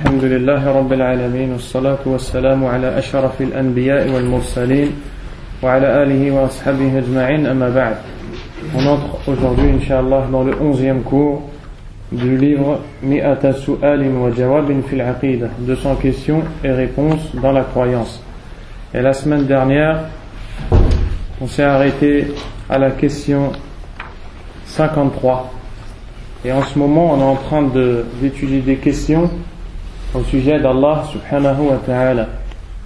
الحمد لله رب العالمين والصلاة والسلام على أشرف الأنبياء والمرسلين وعلى آله وأصحابه أجمعين أما بعد. On entre aujourd'hui, Inch'Allah, dans le 11e cours du livre Mi'ata Su'alin wa Jawabin fil Aqida, 200 questions et réponses dans la croyance. Et la semaine dernière, on s'est arrêté à la question 53. Et en ce moment, on est en train d'étudier des questions au sujet d'Allah subhanahu wa ta'ala,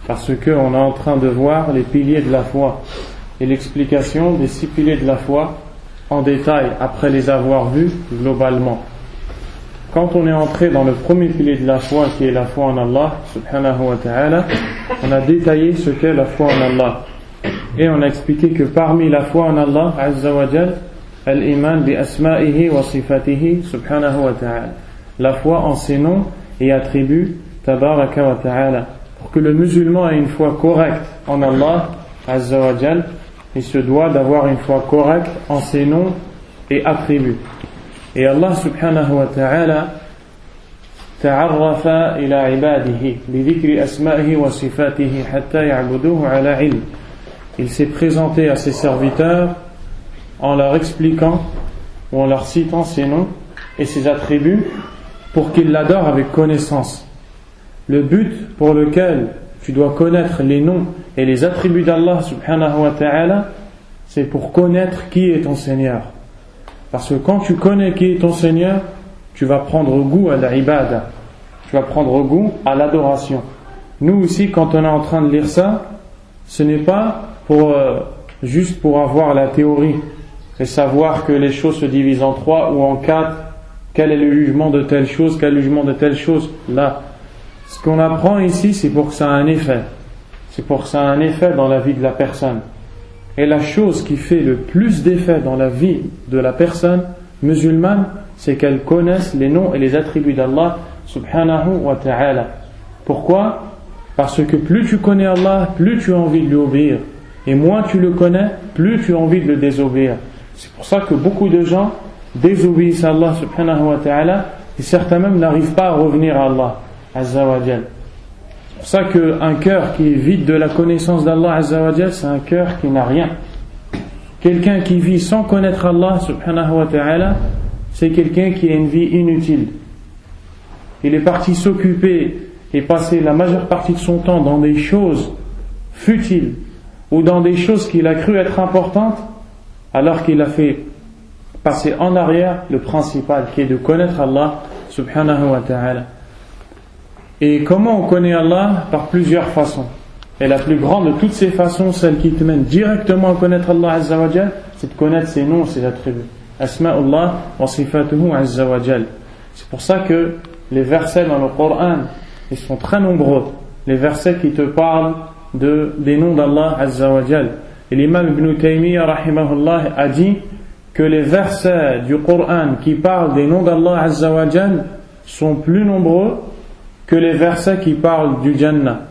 parce qu'on est en train de voir les piliers de la foi et l'explication des 6 piliers de la foi en détail après les avoir vus globalement. Quand on est entré dans le premier pilier de la foi, qui est la foi en Allah subhanahu wa ta'ala, on a détaillé ce qu'est la foi en Allah et on a expliqué que parmi la foi en Allah azza wa jal, al-iman bi asma'ihi wa sifatihi subhanahu wa ta'ala, la foi en ses noms et attributs tabaraka wa ta'ala. Pour que le musulman ait une foi correcte en Allah azza wa jal, il se doit d'avoir une foi correcte en ses noms et attributs. Et Allah subhanahu wa ta'ala ta'arrafa ila ibadihi bi dhikri asma'ihi wa sifatihi hatta ya'buduhu ala ilm. Il s'est présenté à ses serviteurs en leur expliquant ou en leur citant ses noms et ses attributs pour qu'ils l'adorent avec connaissance. Le but pour lequel tu dois connaître les noms et les attributs d'Allah subhanahu wa ta'ala, c'est pour connaître qui est ton Seigneur. Parce que quand tu connais qui est ton Seigneur, tu vas prendre goût à l'ibada, tu vas prendre goût à l'adoration. Nous aussi, quand on est en train de lire ça, ce n'est pas juste pour avoir la théorie et savoir que les choses se divisent en 3 ou en 4, quel est le jugement de telle chose, quel est le jugement de telle chose. Là, ce qu'on apprend ici, c'est pour que ça ait un effet. C'est pour que ça ait un effet dans la vie de la personne. Et la chose qui fait le plus d'effet dans la vie de la personne musulmane, c'est qu'elle connaisse les noms et les attributs d'Allah subhanahu wa ta'ala. Pourquoi ? Parce que plus tu connais Allah, plus tu as envie de lui obéir. Et moins tu le connais, plus tu as envie de le désobéir. C'est pour ça que beaucoup de gens désobéissent à Allah subhanahu wa ta'ala et certains même n'arrivent pas à revenir à Allah azza wa jal. C'est pour ça qu'un cœur qui est vide de la connaissance d'Allah azza wa jal, c'est un cœur qui n'a rien. Quelqu'un qui vit sans connaître Allah subhanahu wa ta'ala, c'est quelqu'un qui a une vie inutile. Il est parti s'occuper et passer la majeure partie de son temps dans des choses futiles ou dans des choses qu'il a cru être importantes, alors qu'il a fait passer en arrière le principal, qui est de connaître Allah subhanahu wa ta'ala. Et comment on connaît Allah ? Par plusieurs façons. Et la plus grande de toutes ces façons, celle qui te mène directement à connaître Allah azza wa jal, c'est de connaître ses noms et ses attributs. Asma'ullah wa sifatuhu azza wa jal. C'est pour ça que les versets dans le Coran, ils sont très nombreux. Les versets qui te parlent des noms d'Allah azza wa jal. Et l'imam Ibn Taymiyyah rahimahullah a dit que les versets du Coran qui parlent des noms d'Allah azza wa jal sont plus nombreux que les versets qui parlent du Jannah.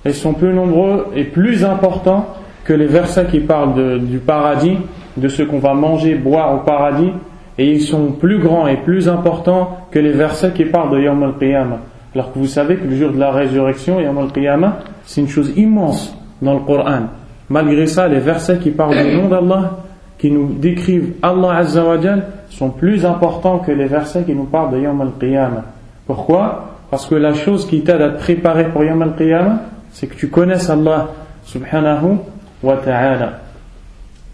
Ils sont plus nombreux et plus importants que les versets qui parlent du paradis, de ce qu'on va manger, boire au paradis, et ils sont plus grands et plus importants que les versets qui parlent de Yawm al-Qiyamah. Alors que vous savez que le jour de la résurrection, Yawm al-Qiyamah, c'est une chose immense dans le Coran. Malgré ça, les versets qui parlent du nom d'Allah, qui nous décrivent Allah azza wa jal, sont plus importants que les versets qui nous parlent de Yawm al-Qiyamah. Pourquoi ? Parce que la chose qui t'aide à te préparer pour Yawm al-Qiyamah, c'est que tu connaisses Allah subhanahu wa ta'ala.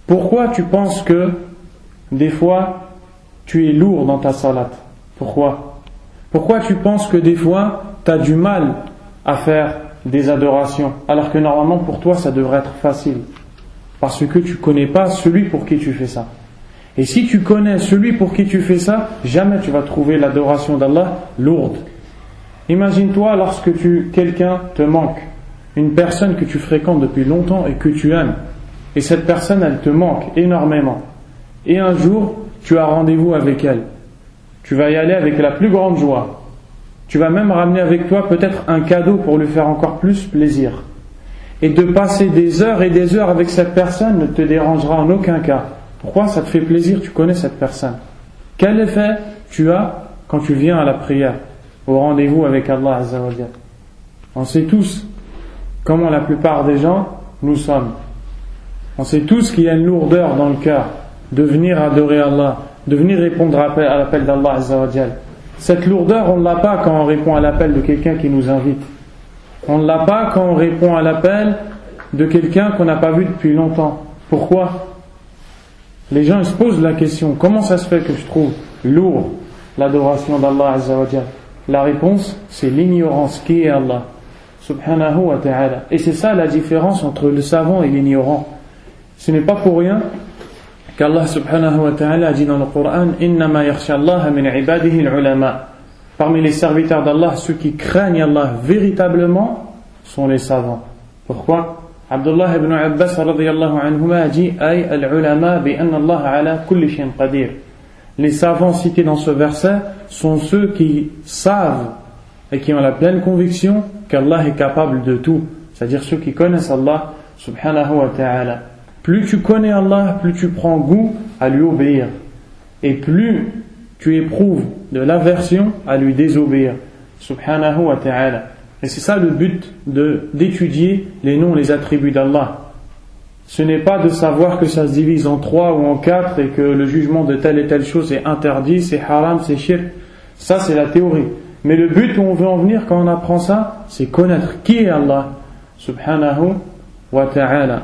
Pourquoi tu penses que des fois tu es lourd dans ta salat ? Pourquoi tu penses que des fois tu as du mal à faire des adorations alors que normalement pour toi ça devrait être facile? Parce que tu connais pas celui pour qui tu fais ça. Et si tu connais celui pour qui tu fais ça, jamais tu vas trouver l'adoration d'Allah lourde. Imagine-toi lorsque quelqu'un te manque, une personne que tu fréquentes depuis longtemps et que tu aimes, et cette personne elle te manque énormément, et un jour tu as rendez-vous avec elle, tu vas y aller avec la plus grande joie, tu vas même ramener avec toi peut-être un cadeau pour lui faire encore plus plaisir, et de passer des heures et des heures avec cette personne ne te dérangera en aucun cas. Pourquoi ? Ça te fait plaisir, tu connais cette personne. Quel effet tu as quand tu viens à la prière ? au rendez-vous avec Allah Azza wa Jal. On sait tous comment la plupart des gens nous sommes. On sait tous qu'il y a une lourdeur dans le cœur de venir adorer Allah, de venir répondre à l'appel d'Allah Azza wa Jal. Cette lourdeur, on ne l'a pas quand on répond à l'appel de quelqu'un qui nous invite. On ne l'a pas quand on répond à l'appel de quelqu'un qu'on n'a pas vu depuis longtemps. Pourquoi ? Les gens ils se posent la question, comment ça se fait que je trouve lourd l'adoration d'Allah Azza wa Jal ? La réponse, c'est l'ignorance qui est Allah, subhanahu wa ta'ala. Et c'est ça la différence entre le savant et l'ignorant. Ce n'est pas pour rien qu'Allah subhanahu wa ta'ala a dit dans le Coran « Innama yakhsha Allah min ibadihi al-ulama » Parmi les serviteurs d'Allah, ceux qui craignent Allah véritablement sont les savants. Pourquoi ? Abdullah ibn Abbas radiyallahu anhuma a dit « Ay al-ulama bi anna Allah ala kulli shayin qadir » Les savants cités dans ce verset sont ceux qui savent et qui ont la pleine conviction qu'Allah est capable de tout. C'est-à-dire ceux qui connaissent Allah subhanahu wa ta'ala. Plus tu connais Allah, plus tu prends goût à lui obéir. Et plus tu éprouves de l'aversion à lui désobéir. Subhanahu wa ta'ala. Et c'est ça le but d'étudier les noms, les attributs d'Allah. Ce n'est pas de savoir que ça se divise en 3 ou en 4 et que le jugement de telle et telle chose est interdit, c'est haram, c'est shirk. Ça c'est la théorie. Mais le but où on veut en venir quand on apprend ça, c'est connaître qui est Allah. Subhanahu wa ta'ala.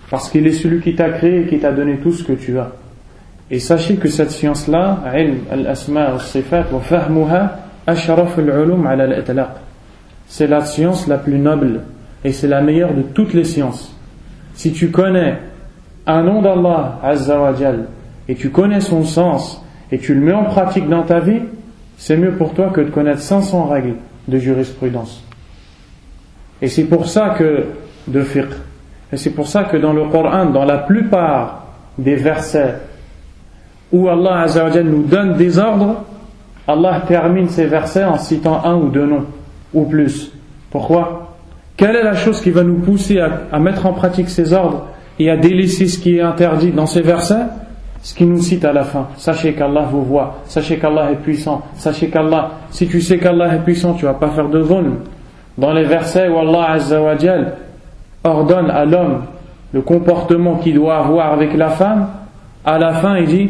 Parce qu'il est celui qui t'a créé et qui t'a donné tout ce que tu as. Et sachez que cette science-là, ilm al-asma' al-sifat wa fahmuha ashraf al-ulum ala al-itlaq. C'est la science la plus noble et c'est la meilleure de toutes les sciences. Si tu connais un nom d'Allah Azza wa Jal et tu connais son sens et tu le mets en pratique dans ta vie, c'est mieux pour toi que de connaître 500 règles de jurisprudence. Et c'est pour ça que de fiqh. Et c'est pour ça que dans le Coran, dans la plupart des versets où Allah Azza wa Jal nous donne des ordres, Allah termine ces versets en citant un ou deux noms, ou plus. Pourquoi ? Quelle est la chose qui va nous pousser à mettre en pratique ces ordres et à délaisser ce qui est interdit dans ces versets ? Ce qui nous cite à la fin. Sachez qu'Allah vous voit, sachez qu'Allah est puissant, sachez qu'Allah, si tu sais qu'Allah est puissant, tu ne vas pas faire de zulm. Dans les versets où Allah Azza wa Jal ordonne à l'homme le comportement qu'il doit avoir avec la femme, à la fin il dit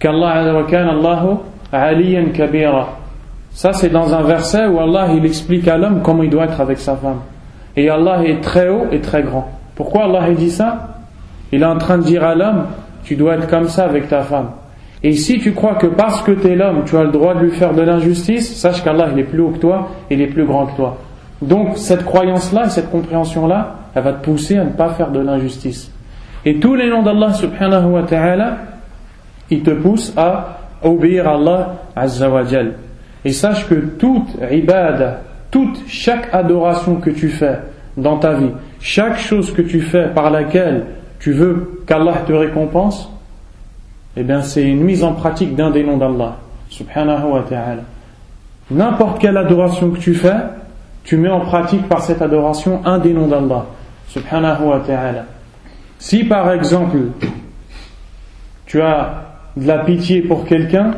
qu'Allah wa kana Allahu aliyan kabira. Ça c'est dans un verset où Allah il explique à l'homme comment il doit être avec sa femme. Et Allah est très haut et très grand. Pourquoi Allah il dit ça ? Il est en train de dire à l'homme, tu dois être comme ça avec ta femme. Et si tu crois que parce que tu es l'homme, tu as le droit de lui faire de l'injustice, sache qu'Allah il est plus haut que toi et il est plus grand que toi. Donc cette croyance-là et cette compréhension-là, elle va te pousser à ne pas faire de l'injustice. Et tous les noms d'Allah subhanahu wa ta'ala, ils te poussent à obéir à Allah Azza wa Jal. Et sache que toute ibada, chaque adoration que tu fais dans ta vie, chaque chose que tu fais par laquelle tu veux qu'Allah te récompense, eh bien c'est une mise en pratique d'un des noms d'Allah subhanahu wa ta'ala. N'importe quelle adoration que tu fais, tu mets en pratique par cette adoration un des noms d'Allah subhanahu wa ta'ala. Si par exemple tu as de la pitié pour quelqu'un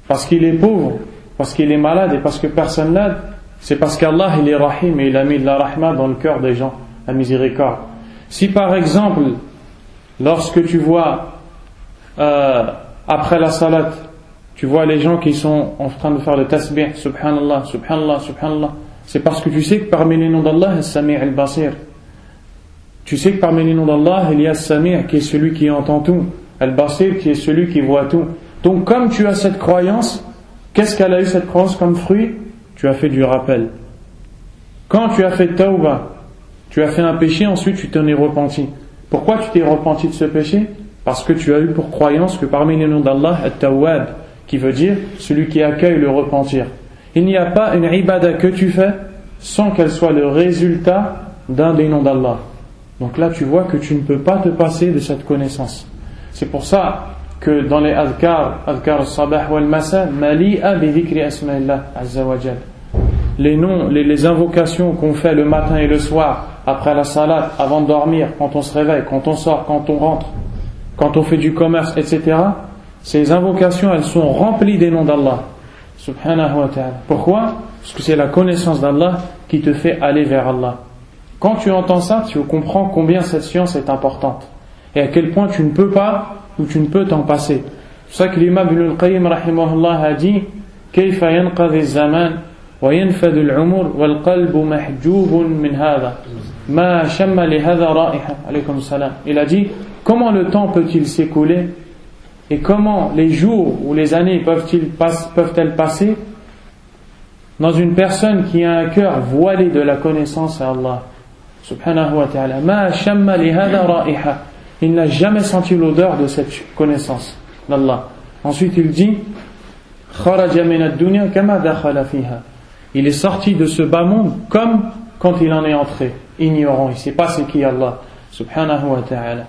parce qu'il est pauvre, parce qu'il est malade et parce que personne l'aide, c'est parce qu'Allah il est rahim et il a mis de la rahma dans le cœur des gens, la miséricorde. Si par exemple lorsque tu vois après la salat, tu vois les gens qui sont en train de faire le tasbih, subhanallah, subhanallah, subhanallah, c'est parce que tu sais que parmi les noms d'Allah, As-Sami' al-Basir. Tu sais que parmi les noms d'Allah, il y a As-Sami' qui est celui qui entend tout, Al-Basir qui est celui qui voit tout. Donc comme tu as cette croyance, qu'est-ce qu'elle a eu cette croyance comme fruit ? Tu as fait du rappel. Quand tu as fait tawbah, tu as fait un péché, ensuite tu t'en es repenti. Pourquoi tu t'es repenti de ce péché ? Parce que tu as eu pour croyance que parmi les noms d'Allah, At-Tawwab, qui veut dire celui qui accueille le repentir. Il n'y a pas une ibada que tu fais sans qu'elle soit le résultat d'un des noms d'Allah. Donc là tu vois que tu ne peux pas te passer de cette connaissance. C'est pour ça que dans les adhkar al-sabah wal-masa, mali'a bi dhikri asma'illah azza wa jal. Les noms, les invocations qu'on fait le matin et le soir, après la salat, avant de dormir, quand on se réveille, quand on sort, quand on rentre, quand on fait du commerce, etc. Ces invocations, elles sont remplies des noms d'Allah subhanahu wa ta'ala. Pourquoi? Parce que c'est la connaissance d'Allah qui te fait aller vers Allah. Quand tu entends ça, tu comprends combien cette science est importante et à quel point tu ne peux pas ou tu ne peux t'en passer. C'est pour ça que l'imam Ibn al-Qayyim rahimahullah a dit كيف ينقضي الزمان وينفذ العمر والقلب محجوب من هذا ما شم لهذا رائحة عليكم السلام. Il a dit comment le temps peut-il s'écouler et comment les jours ou les années peuvent-elles passer dans une personne qui a un cœur voilé de la connaissance à Allah subhanahu wa ta'ala. ما شم لهذا رائحة. Il n'a jamais senti l'odeur de cette connaissance d'Allah. Ensuite il dit خرج من الدنيا كما دخل فيها. Il est sorti de ce bas monde comme quand il en est entré, ignorant, il ne sait pas c'est qui Allah subhanahu wa ta'ala.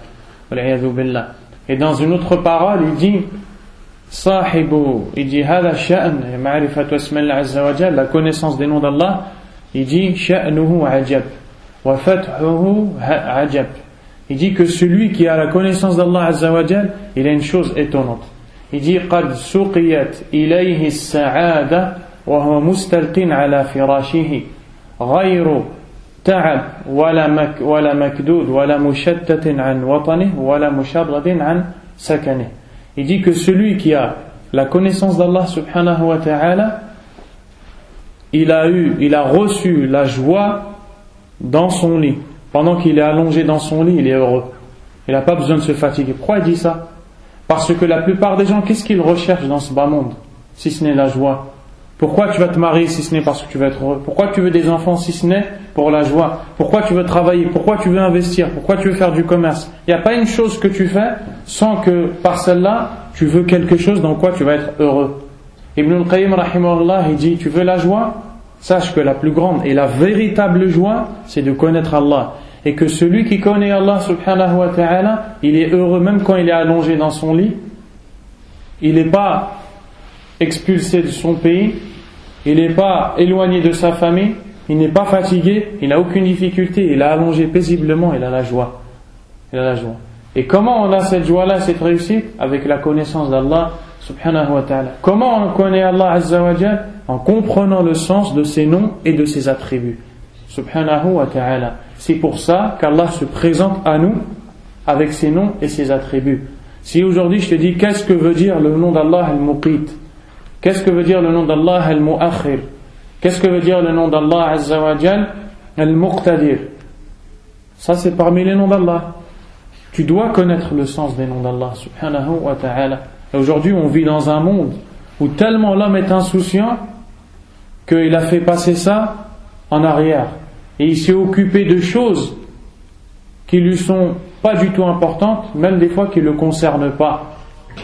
Wal'iyadhu billah. Et dans une autre parole il dit صاحب, il dit هذا الشأن معرفة اسم الله عز وجل, la connaissance des noms d'Allah, il dit شأنه عجب وفتحه عجب. Il dit que celui qui a la connaissance d'Allah Azza wa Jal, il a une chose étonnante. Il dit قد سقيت إليه السعادة وهو مستلق على فراشه غير تعب ولا مكدود ولا مشتت عن وطنه ولا مشرد عن سكنه. Il dit que celui qui a la connaissance d'Allah subhanahu wa ta'ala, il a reçu la joie dans son lit. Pendant qu'il est allongé dans son lit, il est heureux. Il n'a pas besoin de se fatiguer. Pourquoi il dit ça? Parce que la plupart des gens, qu'est-ce qu'ils recherchent dans ce bas monde, si ce n'est la joie? Pourquoi tu vas te marier si ce n'est parce que tu vas être heureux? Pourquoi tu veux des enfants si ce n'est pour la joie? Pourquoi tu veux travailler? Pourquoi tu veux investir? Pourquoi tu veux faire du commerce? Il n'y a pas une chose que tu fais sans que par celle-là, tu veux quelque chose dans quoi tu vas être heureux. Ibn al-Qayyim rahimahullah, il dit, tu veux la joie? Sache que la plus grande et la véritable joie, c'est de connaître Allah. Et que celui qui connaît Allah subhanahu wa ta'ala, il est heureux même quand il est allongé dans son lit. Il n'est pas expulsé de son pays, il n'est pas éloigné de sa famille, il n'est pas fatigué, il n'a aucune difficulté, il est allongé paisiblement, il a la joie. Il a la joie. Et comment on a cette joie-là, cette réussite? Avec la connaissance d'Allah subhanahu wa ta'ala. Comment on connaît Allah azza wa jal? En comprenant le sens de ses noms et de ses attributs subhanahu wa ta'ala. C'est pour ça qu'Allah se présente à nous avec ses noms et ses attributs. Si aujourd'hui je te dis qu'est-ce que veut dire le nom d'Allah al-Muqit, qu'est-ce que veut dire le nom d'Allah al-Mu'akhir, qu'est-ce que veut dire le nom d'Allah azza wa jal al-Muqtadir, ça c'est parmi les noms d'Allah. Tu dois connaître le sens des noms d'Allah subhanahu wa ta'ala. Et aujourd'hui on vit dans un monde où tellement l'homme est insouciant qu'il a fait passer ça en arrière. Et il s'est occupé de choses qui lui sont pas du tout importantes, même des fois qui ne le concernent pas.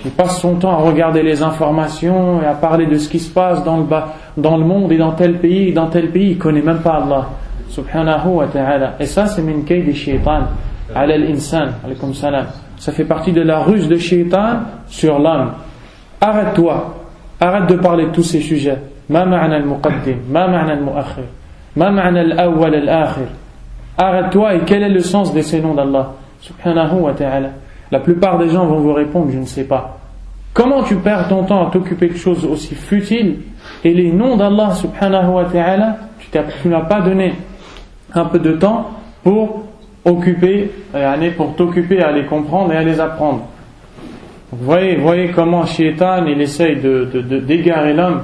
Il passe son temps à regarder les informations et à parler de ce qui se passe dans le monde et dans tel pays, il connaît même pas Allah subhanahu wa ta'ala. Et ça c'est min kaydi shaytan ala al-insan, alaykum salam. Ça fait partie de la ruse de shaytan sur l'homme. Arrête-toi, arrête de parler de tous ces sujets. Ma ma'na al-muqaddim, ma ma'na al-mu'akhir, ma ma'na al-awwal al-akhir. Arrête-toi, et quel est le sens de ces noms d'Allah subhanahu wa ta'ala? La plupart des gens vont vous répondre, je ne sais pas. Comment tu perds ton temps à t'occuper de choses aussi futiles, et les noms d'Allah subhanahu wa ta'ala, tu n'as pas donné un peu de temps pour t'occuper à les comprendre et à les apprendre. Voyez comment Shaitan il essaye d'égarer l'homme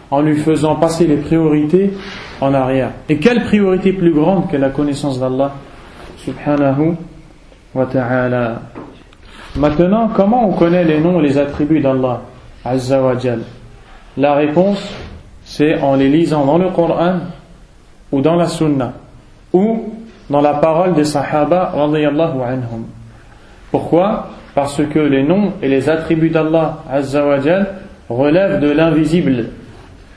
en lui faisant passer les priorités en arrière. Et quelle priorité plus grande que la connaissance d'Allah subhanahu wa ta'ala? Maintenant, comment on connaît les noms et les attributs d'Allah azza wa jal? La réponse, c'est en les lisant dans le Coran ou dans la Sunna ou dans la parole des Sahaba radiyallahu anhum. Pourquoi? Parce que les noms et les attributs d'Allah azza wa jal relèvent de l'invisible.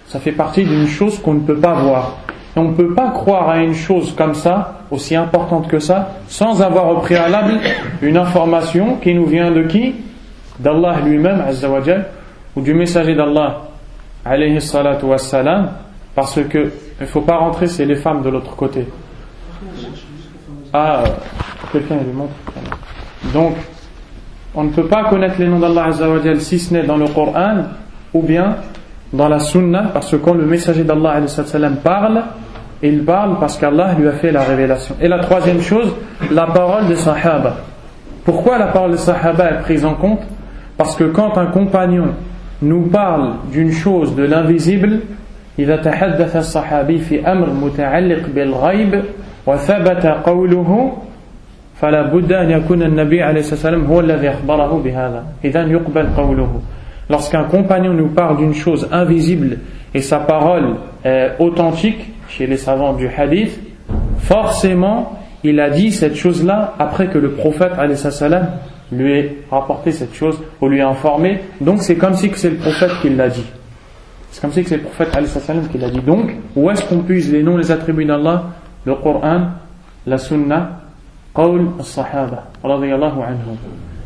Ça fait partie d'une chose qu'on ne peut pas voir. Et on ne peut pas croire à une chose comme ça, aussi importante que ça, sans avoir au préalable une information qui nous vient de qui? D'Allah lui-même, azza wa jal, ou du messager d'Allah, alayhi salatu wassalam, parce que il ne faut pas rentrer, c'est les femmes de l'autre côté. Ah, quelqu'un lui montre. Donc, on ne peut pas connaître les noms d'Allah azza wa jal si ce n'est dans le Coran, ou bien dans la sunna, parce que quand le messager d'Allah alayhi salam parle, il parle parce qu'Allah lui a fait la révélation. Et la troisième chose, la parole des sahaba. Pourquoi la parole des sahaba est prise en compte? Parce que quand un compagnon nous parle d'une chose de l'invisible, إذا تحدث الصحابي في أمر متعلق بالغيب وثبت قوله فلا بد أن يكون النبي عليه الصلاة والسلام هو الذي أخبره بهذا إذن يقبل قوله. Lorsqu'un compagnon nous parle d'une chose invisible et sa parole est authentique chez les savants du hadith, forcément il a dit cette chose-là après que le prophète alayhi salam lui ait rapporté cette chose ou lui ait informé, donc c'est comme si que c'est le prophète qui l'a dit. C'est comme si que c'est le prophète alayhi salam qui l'a dit. Donc, où est-ce qu'on puise les noms, les attributs d'Allah? Le Coran, la Sunna, qawl as-sahaba radiyallahu anhum.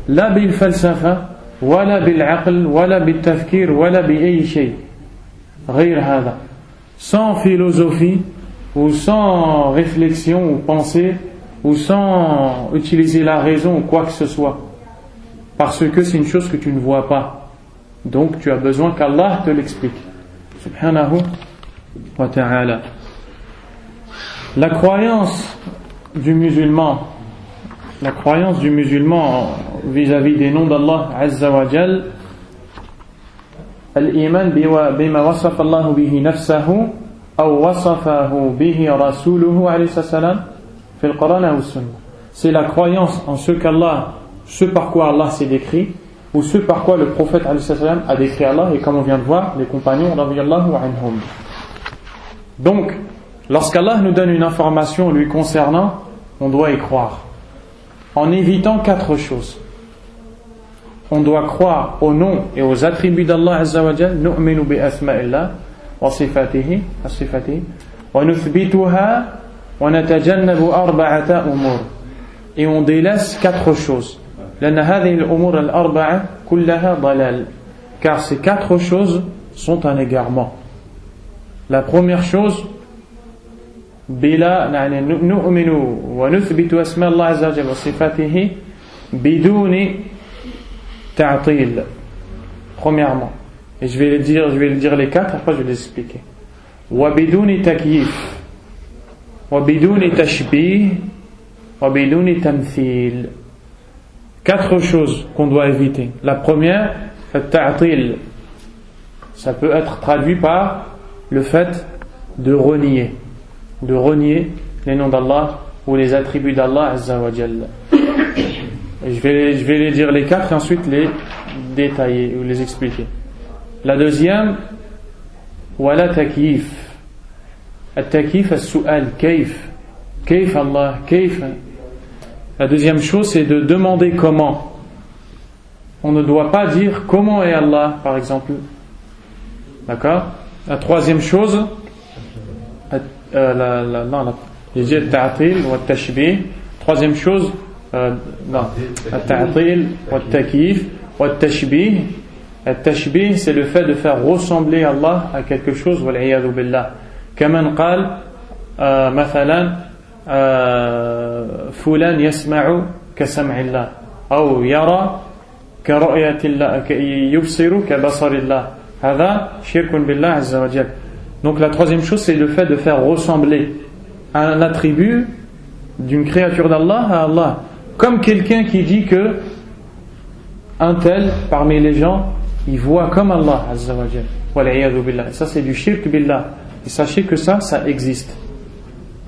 La bil falsafa, wala bil aql, wala bil tafkir, wala bi ay shay. Ghayr hada. Sans philosophie, ou sans réflexion, ou pensée, ou sans utiliser la raison, ou quoi que ce soit. Parce que c'est une chose que tu ne vois pas. Donc, tu as besoin qu'Allah te l'explique. Subhanahu wa ta'ala. La croyance du musulman vis-à-vis des noms d'Allah Azza wa Jal, al-iman bima wasafa Allah bihi nafsahu aw wasafahu bihi rasuluhu alayhi salam fi al-Qur'an wa sunnah. C'est la croyance en ce par quoi Allah s'est décrit, ou ce par quoi le prophète a décrit Allah, et comme on vient de voir, les compagnons radiyallahu anhum. Donc, lorsqu'Allah nous donne une information lui concernant, on doit y croire, en évitant 4 choses. On doit croire aux noms et aux attributs d'Allah Azza wa Jal, nu'minu bi asma'illah wa sifatihi wa nuthbituha wa natajannabu arba'ata umur. Et on délaisse 4 choses. لأن هذه الأمور الأربعة كلها ضلال. Car ces 4 choses sont un égarement. La première chose, نؤمن ونثبت أسماء الله عز وجل وصفاته بدون تعطيل. Premièrement, et je vais le dire les 4, après je vais les expliquer. وبدون تكييف وبدون تشبيه وبدون تمثيل. 4 choses qu'on doit éviter. La première, at-ta'til. Ça peut être traduit par le fait de renier les noms d'Allah ou les attributs d'Allah Azza wa Jalla. Je vais les dire les 4 et ensuite les détailler ou les expliquer. La deuxième, wala takyif. At-takyif as-su'al, kayf Allah, kayf. La deuxième chose, c'est de demander comment. On ne doit pas dire comment est Allah, par exemple. D'accord? La troisième chose, j'ai dit al-ta'til wa al-tashbih. Troisième chose, al-ta'til wa al-takyif wa al-tashbih. Al-tashbih, c'est le fait de faire ressembler Allah à quelque chose, wal-'iyadhu billah. Kaman qal, mathalan, فلان يسمع كسمع الله أو يرى كرؤية الله يبصر كبصر الله هذا شرك بالله عز وجل. Donc la troisième chose, c'est le fait de faire ressembler un attribut d'une créature d'Allah à Allah, comme quelqu'un qui dit que un tel parmi les gens il voit comme Allah Azza wa Jal, wal-'iyadhu billah. Ça c'est du shirk billah, et sachez que ça existe.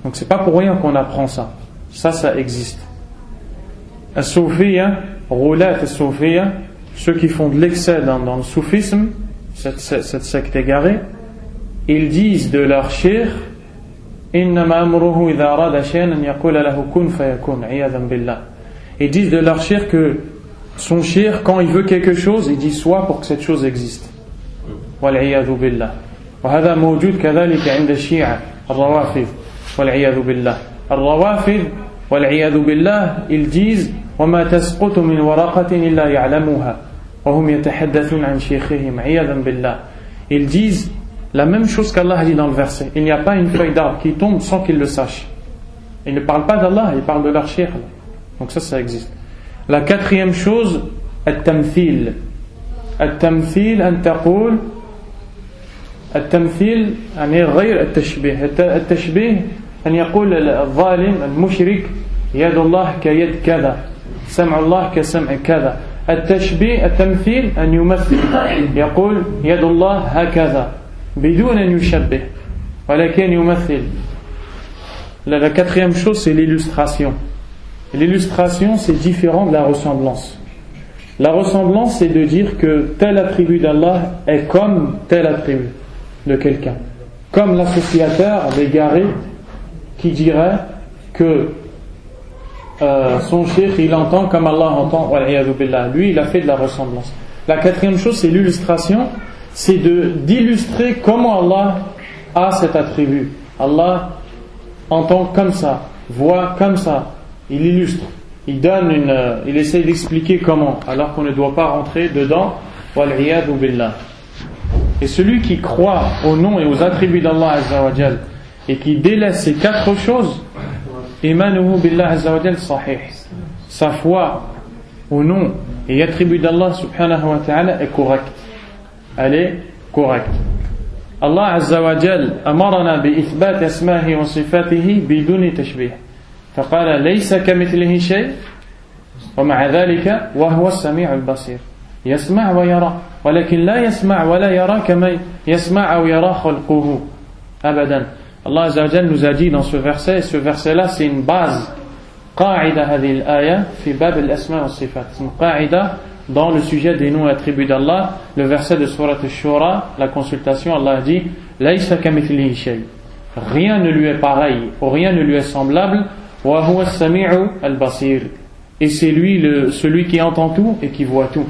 Donc c'est pas pour rien qu'on apprend ça. Ça existe. As-Soufiyya, roulat as-Soufiyya, ceux qui font de l'excès dans le soufisme, cette secte égarée, ils disent de leur shir, innama amruhu idha arada shay'an an yaqula lahu kun fayakun, 'iyadan billah. Ils disent de leur shir que son shir, quand il veut quelque chose, il dit soit pour que cette chose existe. Wal-'iyadhu billah. Wa hadha mawjud kadhalika 'inda ash-shi'a, ar-rawafid. والعياذ بالله. الروافض والعياذ بالله, ils disent وما تسقط من ورقة إلا يعلمها وهم يتحدثون عن شيخهم عياذا بالله. Ils disent la même chose qu'Allah a dit dans le verset. Il n'y a pas une feuille d'arbre qui tombe sans qu'ils le sachent. Ils ne parlent pas d'Allah, ils parlent de leur cheikh. Donc ça existe. La quatrième chose, at-tamthil. At-tamthil an taqul التمثيل يعني غير التشبيه. التشبيه أن يقول الظالم المشرك يد الله كيد كذا، سمع الله كسمع كذا. التشبيه التمثيل أن يمثل، يقول يد الله هكذا بدون أن يشبه ولكن يمثل. La quatrième chose, c'est l'illustration. L'illustration, c'est différent de la ressemblance. La ressemblance, c'est de dire que tel attribut d'Allah est comme tel attribut de quelqu'un. Comme l'associateur l'égaré qui dirait que son cheikh il entend comme Allah entend, lui il a fait de la ressemblance. La quatrième chose, c'est l'illustration, c'est d'illustrer comment Allah a cet attribut. Allah entend comme ça, voit comme ça, il illustre, il essaie d'expliquer comment, alors qu'on ne doit pas rentrer dedans. Et celui qui croit au nom et aux attributs d'Allah Azza wa Jal et qui délaisse ces quatre choses, imanuhu billah Azza wa Jal sahih, sa foi au nom et attributs d'Allah subhanahu wa ta'ala est correcte. Elle est correcte. Allah Azza wa Jal amarana bi ithbat asma'ihi wa sifatihi biduni tashbih. فقال ليس كمثله شيء ومع ذلك وهو السميع البصير يسمع ويرى ولكن لا يسمع ولا يرى كما يسمع أو يرى خلقه أبدا. Allah Azza wa Jal nous a dit dans ce verset, et ce verset là c'est une base قاعدة هذه الآية في باب الأسماء والصفات. C'est une قاعدة dans le sujet des noms et attributs d'Allah. Le verset de Surat Ash-Shura, la consultation, Allah dit ليس كمثله شيء, rien ne lui est pareil ou rien ne lui est semblable. وهو السميع البصير, et c'est lui celui qui entend tout et qui voit tout.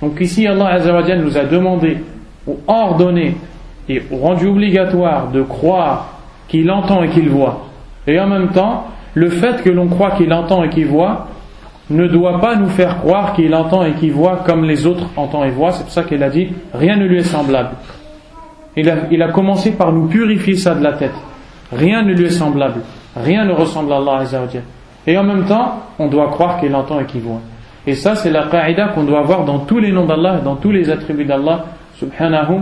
Donc ici Allah Azza wa Jal nous a demandé ou ordonné et rendu obligatoire de croire qu'il entend et qu'il voit. Et en même temps, le fait que l'on croit qu'il entend et qu'il voit ne doit pas nous faire croire qu'il entend et qu'il voit comme les autres entendent et voient. C'est pour ça qu'il a dit rien ne lui est semblable. Il a commencé par nous purifier ça de la tête. Rien ne lui est semblable. Rien ne ressemble à Allah Azza wa Jal. Et en même temps, on doit croire qu'il entend et qu'il voit. Et ça, c'est la qaïda qu'on doit avoir dans tous les noms d'Allah, dans tous les attributs d'Allah subhanahu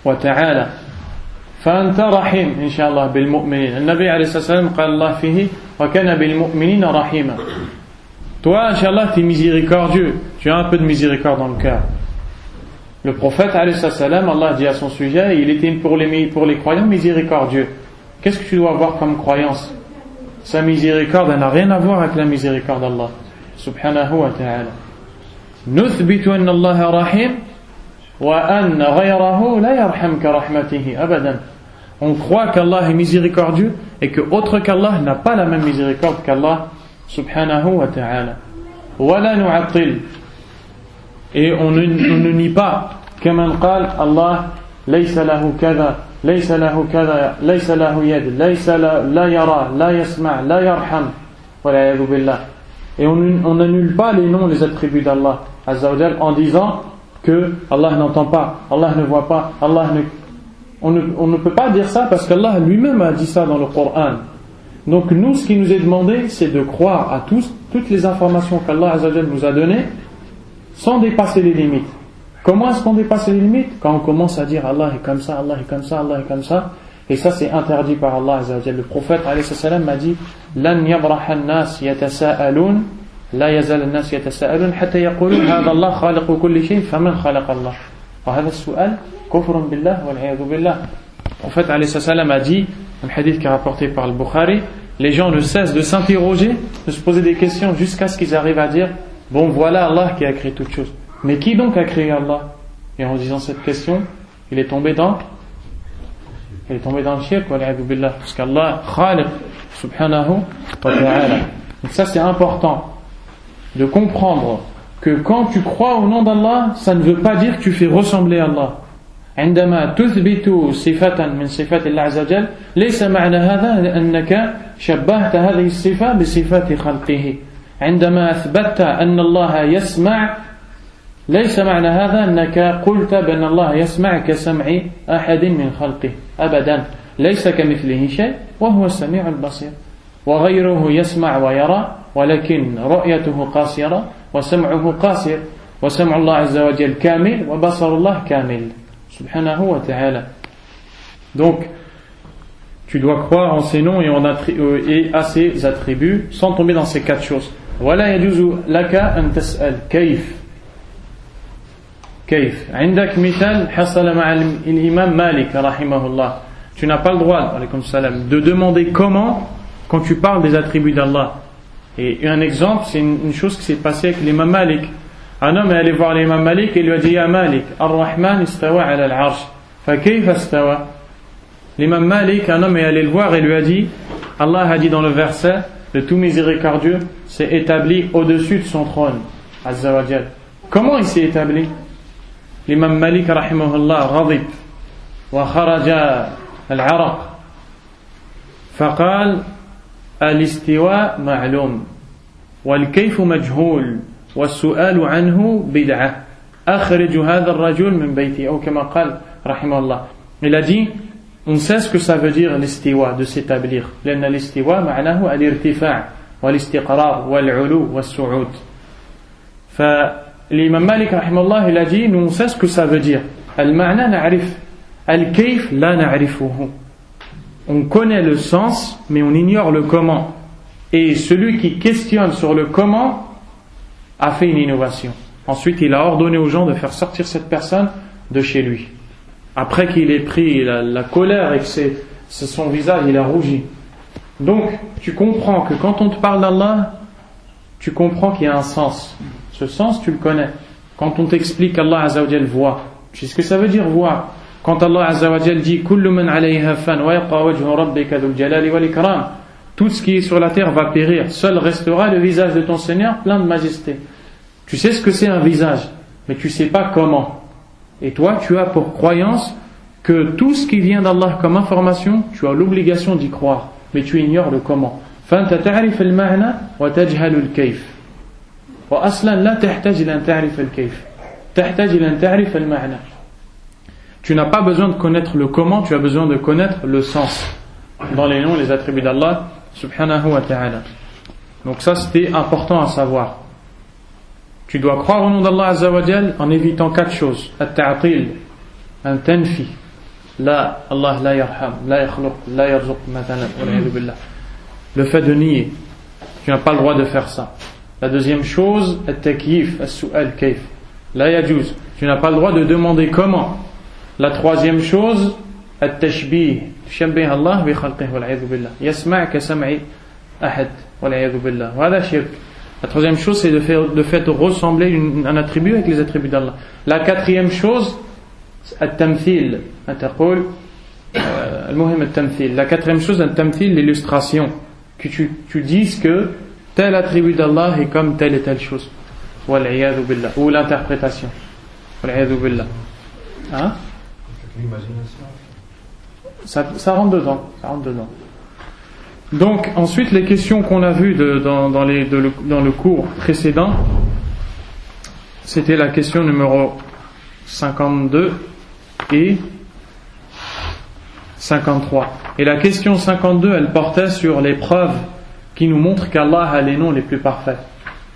wa ta'ala. فأنت رحيم إن شاء الله بالمؤمنين. النبي عليه الصلاة والسلام قال الله فيه وكان بالمؤمنين رحيما. Toi, Inch'Allah, tu es miséricordieux. Tu as un peu de miséricorde dans le cœur. Le prophète, alayhi salam, Allah dit à son sujet, il était pour les croyants miséricordieux. Qu'est-ce que tu dois avoir comme croyance? Sa miséricorde, elle n'a rien à voir avec la miséricorde d'Allah subhanahu wa ta'ala. Nuthbitu anna Allah rahim wa anna ghayrahu la yarham ka rahmatihi abadan. On croit qu'Allah est miséricordieux et que autre qu'Allah n'a pas la même miséricorde qu'Allah subhanahu wa ta'ala. Wa la nu'attil, et on ne nie pas kaman qal Allah laysa lahu kadha ليس له كذا ليس له يد ليس لا يرى لا يسمع لا يرحم والعياذ بالله. Et on n'annule pas les noms, les attributs d'Allah Azza wa Jal en disant que Allah n'entend pas, Allah ne voit pas, on ne peut pas dire ça parce qu'Allah lui-même a dit ça dans le Coran. Donc nous, ce qui nous est demandé, c'est de croire à toutes les informations qu'Allah Azza wa Jal nous a données sans dépasser les limites. Comment est-ce qu'on dépasse les limites? Quand on commence à dire Allah est comme ça, Allah est comme ça, Allah est comme ça. Et ça c'est interdit par Allah Azza wa Jalla. Le prophète alayhi salam m'a dit Lan yabraha an-nas yatasa'alun la yazal an-nas yatasa'alun hatta yaqulu hadha Allah khaliqu kulli shay faman khalaqa Allah. Wa hadha as-su'al kufrun billah wal 'iyadhu billah. Le prophète alayhi salam a dit, un hadith qui est rapporté par le Bukhari, les gens ne cessent de s'interroger, de se poser des questions jusqu'à ce qu'ils arrivent à dire bon voilà Allah qui a créé toutes choses. Mais qui donc a créé Allah? Et en disant cette question, il est tombé dans le shirk, parce qu'Allah khaliq subhanahu wa ta'ala. Donc ça c'est important de comprendre que quand tu crois au nom d'Allah, ça ne veut pas dire que tu fais ressembler à Allah. عندما تثبت صفة من صفات الله عز وجل ليس معنى هذا أنك شبهت هذه الصفة بصفات خلقه. عندما أثبتت أن الله يسمع ليس معنى هذا أنك قلت بأن الله يسمع كسمع أحد من خلقه أبدا. ليس كمثله شيء وهو السميع البصير. وغيره يسمع ويرى ولكن رؤيته قاصرة وسمعه قاصر. وسمع الله عز وجل كامل وبصر الله كامل سبحانه وتعالى. Donc, tu dois croire en ses noms et à ses attributs sans tomber dans ces 4 choses. ولا يجوز لك أن تسأل كيف عندك مثال حصل مع الإمام مالك رحمه الله. Tu n'as pas le droit de demander comment quand tu parles des attributs d'Allah. Et un exemple, c'est une chose qui s'est passée avec l'imam Malik. Un homme est allé voir l'imam Malik et lui a dit: Ya Malik, Ar-Rahman istawa ala al-arsh, fa kayfa istawa? L'imam Malik, un homme est allé le voir et lui a dit: Allah a dit dans le verset, le tout miséricordieux s'est établi au-dessus de son trône, Azza wa Jal. Comment il s'est établi? L'imam Malik rahimahullah radib wa kharaja al-araq faqal al-istiwa ma'lum wal kayfu majhul والسؤال عنه بدعة أخرج هذا الرجل من بيتي أو كما قال رحمه الله. Il a dit, on sait ce que ça veut dire l'istiwa, de s'établir. لأن الاستواء معناه الارتفاع والاستقرار والعلو والصعود. فالإمام مالك رحمه الله il a dit, nous on sait ce que ça veut dire. المعنى نعرف الكيف لا نعرفه. On connaît le sens mais on ignore le comment. Et celui qui questionne sur le comment a fait une innovation. Ensuite, il a ordonné aux gens de faire sortir cette personne de chez lui. Après qu'il ait pris la colère et que son visage, il a rougi. Donc, tu comprends que quand on te parle d'Allah, tu comprends qu'il y a un sens. Ce sens, tu le connais. Quand on t'explique qu'Allah Azza wa Jal voit, tu sais ce que ça veut dire voir. Quand Allah Azza wa Jal dit Kullu man alayha fan wa yabqa wajhu rabbika dhul jalali wal ikram, tout ce qui est sur la terre va périr, seul restera le visage de ton Seigneur plein de majesté. Tu sais ce que c'est un visage, mais tu ne sais pas comment. Et toi, tu as pour croyance que tout ce qui vient d'Allah comme information, tu as l'obligation d'y croire, mais tu ignores le comment. فأنت تعرف المعنى وتجهل الكيف. وأصلا لا تحتاج إلى أن تعرف الكيف. تحتاج إلى أن تعرف المعنى. Tu n'as pas besoin de connaître le comment, tu as besoin de connaître le sens dans les noms et les attributs d'Allah subhanahu wa ta'ala. Donc ça, c'était important à savoir. Tu dois croire au nom d'Allah Azza wa Jal en évitant 4 choses. At-ta'atil, un tanfi. La, Allah la yarham, la yakhluq, la yarzuq, matalan, wal-'iyadhu billah. Le fait de nier. Tu n'as pas le droit de faire ça. La deuxième chose, at-takyif, as-su'al kayf. La yajuz. Tu n'as pas le droit de demander comment. La troisième chose, at-tashbih. Shabih Allah bi khalqihi wal-'iyadhu billah. Yasma' ka sam'i ahad wal-'iyadhu billah. Wa hadha shirk. La troisième chose, c'est le fait de ressembler un attribut avec les attributs d'Allah. La quatrième chose, at-tamthil. La quatrième chose, at-tamthil, l'illustration. Que tu dises que tel attribut d'Allah est comme telle et telle chose. Wal-'iyadhu billah. Ou l'interprétation. Wal-'iyadhu billah. Hein? Ça rentre dedans. Ça rentre dedans. Donc, ensuite, les questions qu'on a vues dans le cours précédent, c'était la question numéro 52 et 53. Et la question 52, elle portait sur les preuves qui nous montrent qu'Allah a les noms les plus parfaits.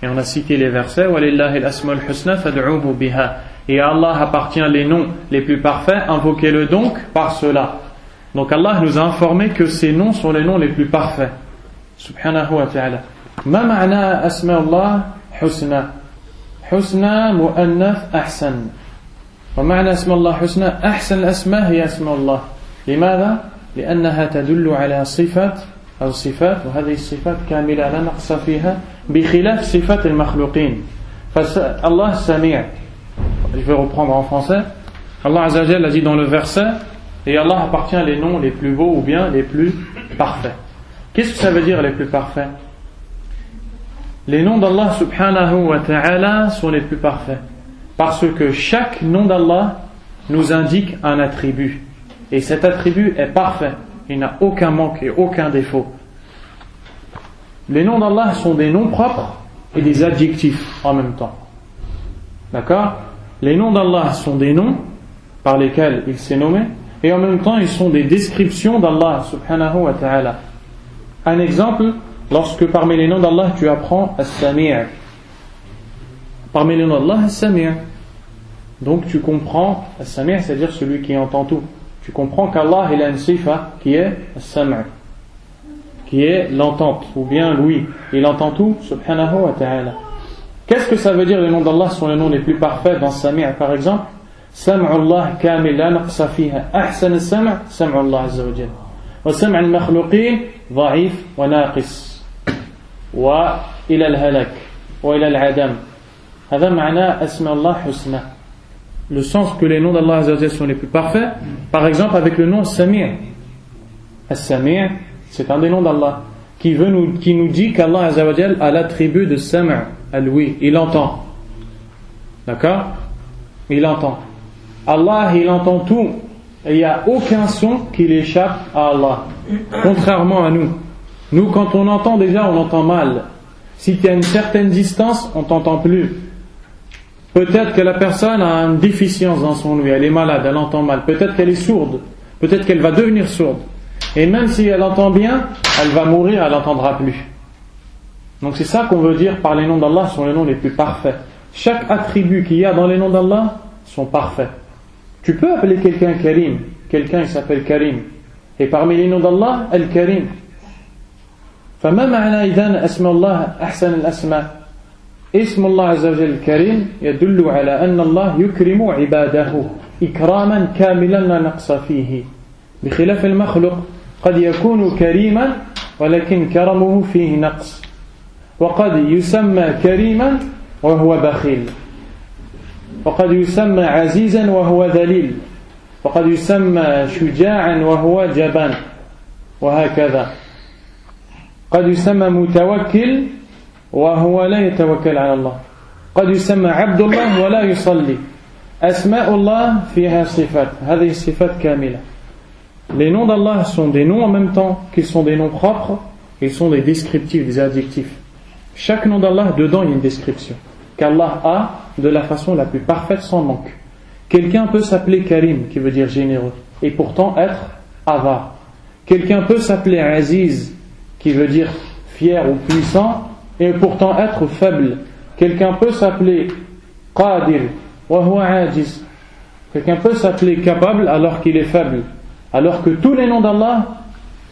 Et on a cité les versets وَلِلَّهِ الْأَسْمَاءُ الْحُسْنَى فَادْعُوهُ بِهَا. Et à Allah appartient les noms les plus parfaits, invoquez-le donc par cela. Donc Allah nous a informé que ces noms sont les noms les plus parfaits. Subhanahu wa ta'ala. Ma ma'na asma Allah husna. Husna mu'annaf ahsan. Wa ma'na asma Allah husna ahsan al-asma hiya asma Allah. لماذا؟ لأنها تدل على صفات أو صفات وهذه الصفات كاملة لا نقص فيها بخلاف صفات المخلوقين. فالله سميع. Je vais reprendre en français. Allah Azza wa Jalla a dit dans le verset, et Allah appartient les noms les plus beaux ou bien les plus parfaits. Qu'est-ce que ça veut dire les plus parfaits? Les noms d'Allah subhanahu wa ta'ala sont les plus parfaits. Parce que chaque nom d'Allah nous indique un attribut. Et cet attribut est parfait. Il n'a aucun manque et aucun défaut. Les noms d'Allah sont des noms propres et des adjectifs en même temps. D'accord? Les noms d'Allah sont des noms par lesquels il s'est nommé. Et en même temps, ils sont des descriptions d'Allah subhanahu wa ta'ala. Un exemple, lorsque parmi les noms d'Allah, tu apprends As-Sami'. Parmi les noms d'Allah, As-Sami'. Donc tu comprends, As-Sami', c'est-à-dire celui qui entend tout. tu comprends qu'Allah il a une sifa qui est as-sam', qui est l'entente, ou bien l'ouïe. Il entend tout, subhanahu wa ta'ala. Qu'est-ce que ça veut dire les noms d'Allah sont les noms les plus parfaits dans Sami' par exemple? Sam'ullah kamil la naqsa fiha. Ahsan as-sam' sam'ullah azza wa jalla. Wa sam' al-makhluqin dha'if wa naqis. Wa ila al-halak wa ila al-adam. Hada ma'na asma Allah husna. Le sens que les noms d'Allah azza wa jalla sont les plus parfaits, par exemple avec le nom Sami'. As-Sami' c'est un des noms d'Allah qui nous dit qu'Allah azza wa jalla a l'attribut de sam', al-oui, il entend. D'accord? Il entend. Allah, il entend tout. Et il n'y a aucun son qui l'échappe à Allah. Contrairement à nous. Nous, quand on entend déjà, on entend mal. Si tu as une certaine distance, on t'entend plus. Peut-être que la personne a une déficience dans son ouïe. Elle est malade, elle entend mal. Peut-être qu'elle est sourde. Peut-être qu'elle va devenir sourde. Et même si elle entend bien, elle va mourir, elle n'entendra plus. Donc c'est ça qu'on veut dire par les noms d'Allah sont les noms les plus parfaits. Chaque attribut qu'il y a dans les noms d'Allah sont parfaits. Tu peux appeler quelqu'un Karim. Quelqu'un il s'appelle Karim. Et parmi les noms d'Allah, Al-Karim. فما معنى إذن أسماء الله أحسن الأسماء؟ اسم الله عز وجل الكريم يدل على أن الله يكرم عباده إكراما كاملا لا نقص فيه بخلاف المخلوق قد يكون كريما ولكن كرمه فيه نقص وقد يسمى كريما وهو بخيل وقد يسمى عزيزا وهو ذليل وقد يسمى شجاعا وهو جبان وهكذا قد يسمى متوكل وهو لا يتوكل على الله قد يسمى عبد الله ولا يصلي أسماء الله فيها صفات هذه الصفات كاملة. Les noms d'Allah sont des noms en même temps qu'ils sont des noms propres, ils sont des descriptifs, des adjectifs. Chaque nom d'Allah, dedans il y a une description qu'Allah a de la façon la plus parfaite sans manque. Quelqu'un peut s'appeler Karim, qui veut dire généreux, et pourtant être avare. Quelqu'un peut s'appeler Aziz, qui veut dire fier ou puissant, et pourtant être faible. Quelqu'un peut s'appeler Qadir, wa huwa ajiz. Quelqu'un peut s'appeler capable alors qu'il est faible. Alors que tous les noms d'Allah,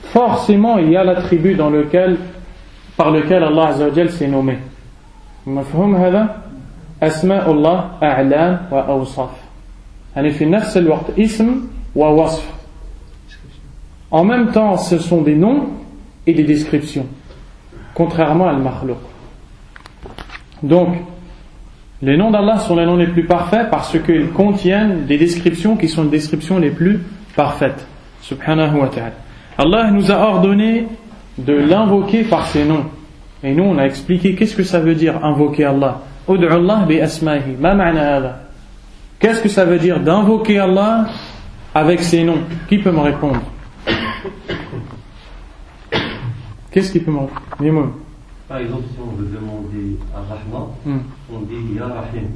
forcément il y a l'attribut par lequel Allah Azza wa Jal s'est nommé. مفهوم هذا؟ أسماء الله أعلام وأوصاف. يعني في نفس الوقت اسم ووصف. En même temps, ce sont des noms et des descriptions, contrairement à al-makhluq. Donc, les noms d'Allah sont les noms les plus parfaits parce qu'ils contiennent des descriptions qui sont les descriptions les plus parfaites. Subhanahu wa ta'ala. Allah nous a ordonné de l'invoquer par ses noms. Et nous, on a expliqué qu'est-ce que ça veut dire invoquer Allah. Ud'u Allah bi asma'ihi. Ma ma'na hadha? Qu'est-ce que ça veut dire d'invoquer Allah avec ses noms? Qui peut me répondre? Qu'est-ce qui peut me répondre? Par exemple, si on veut demander à Rahman, on dit Ya Rahim.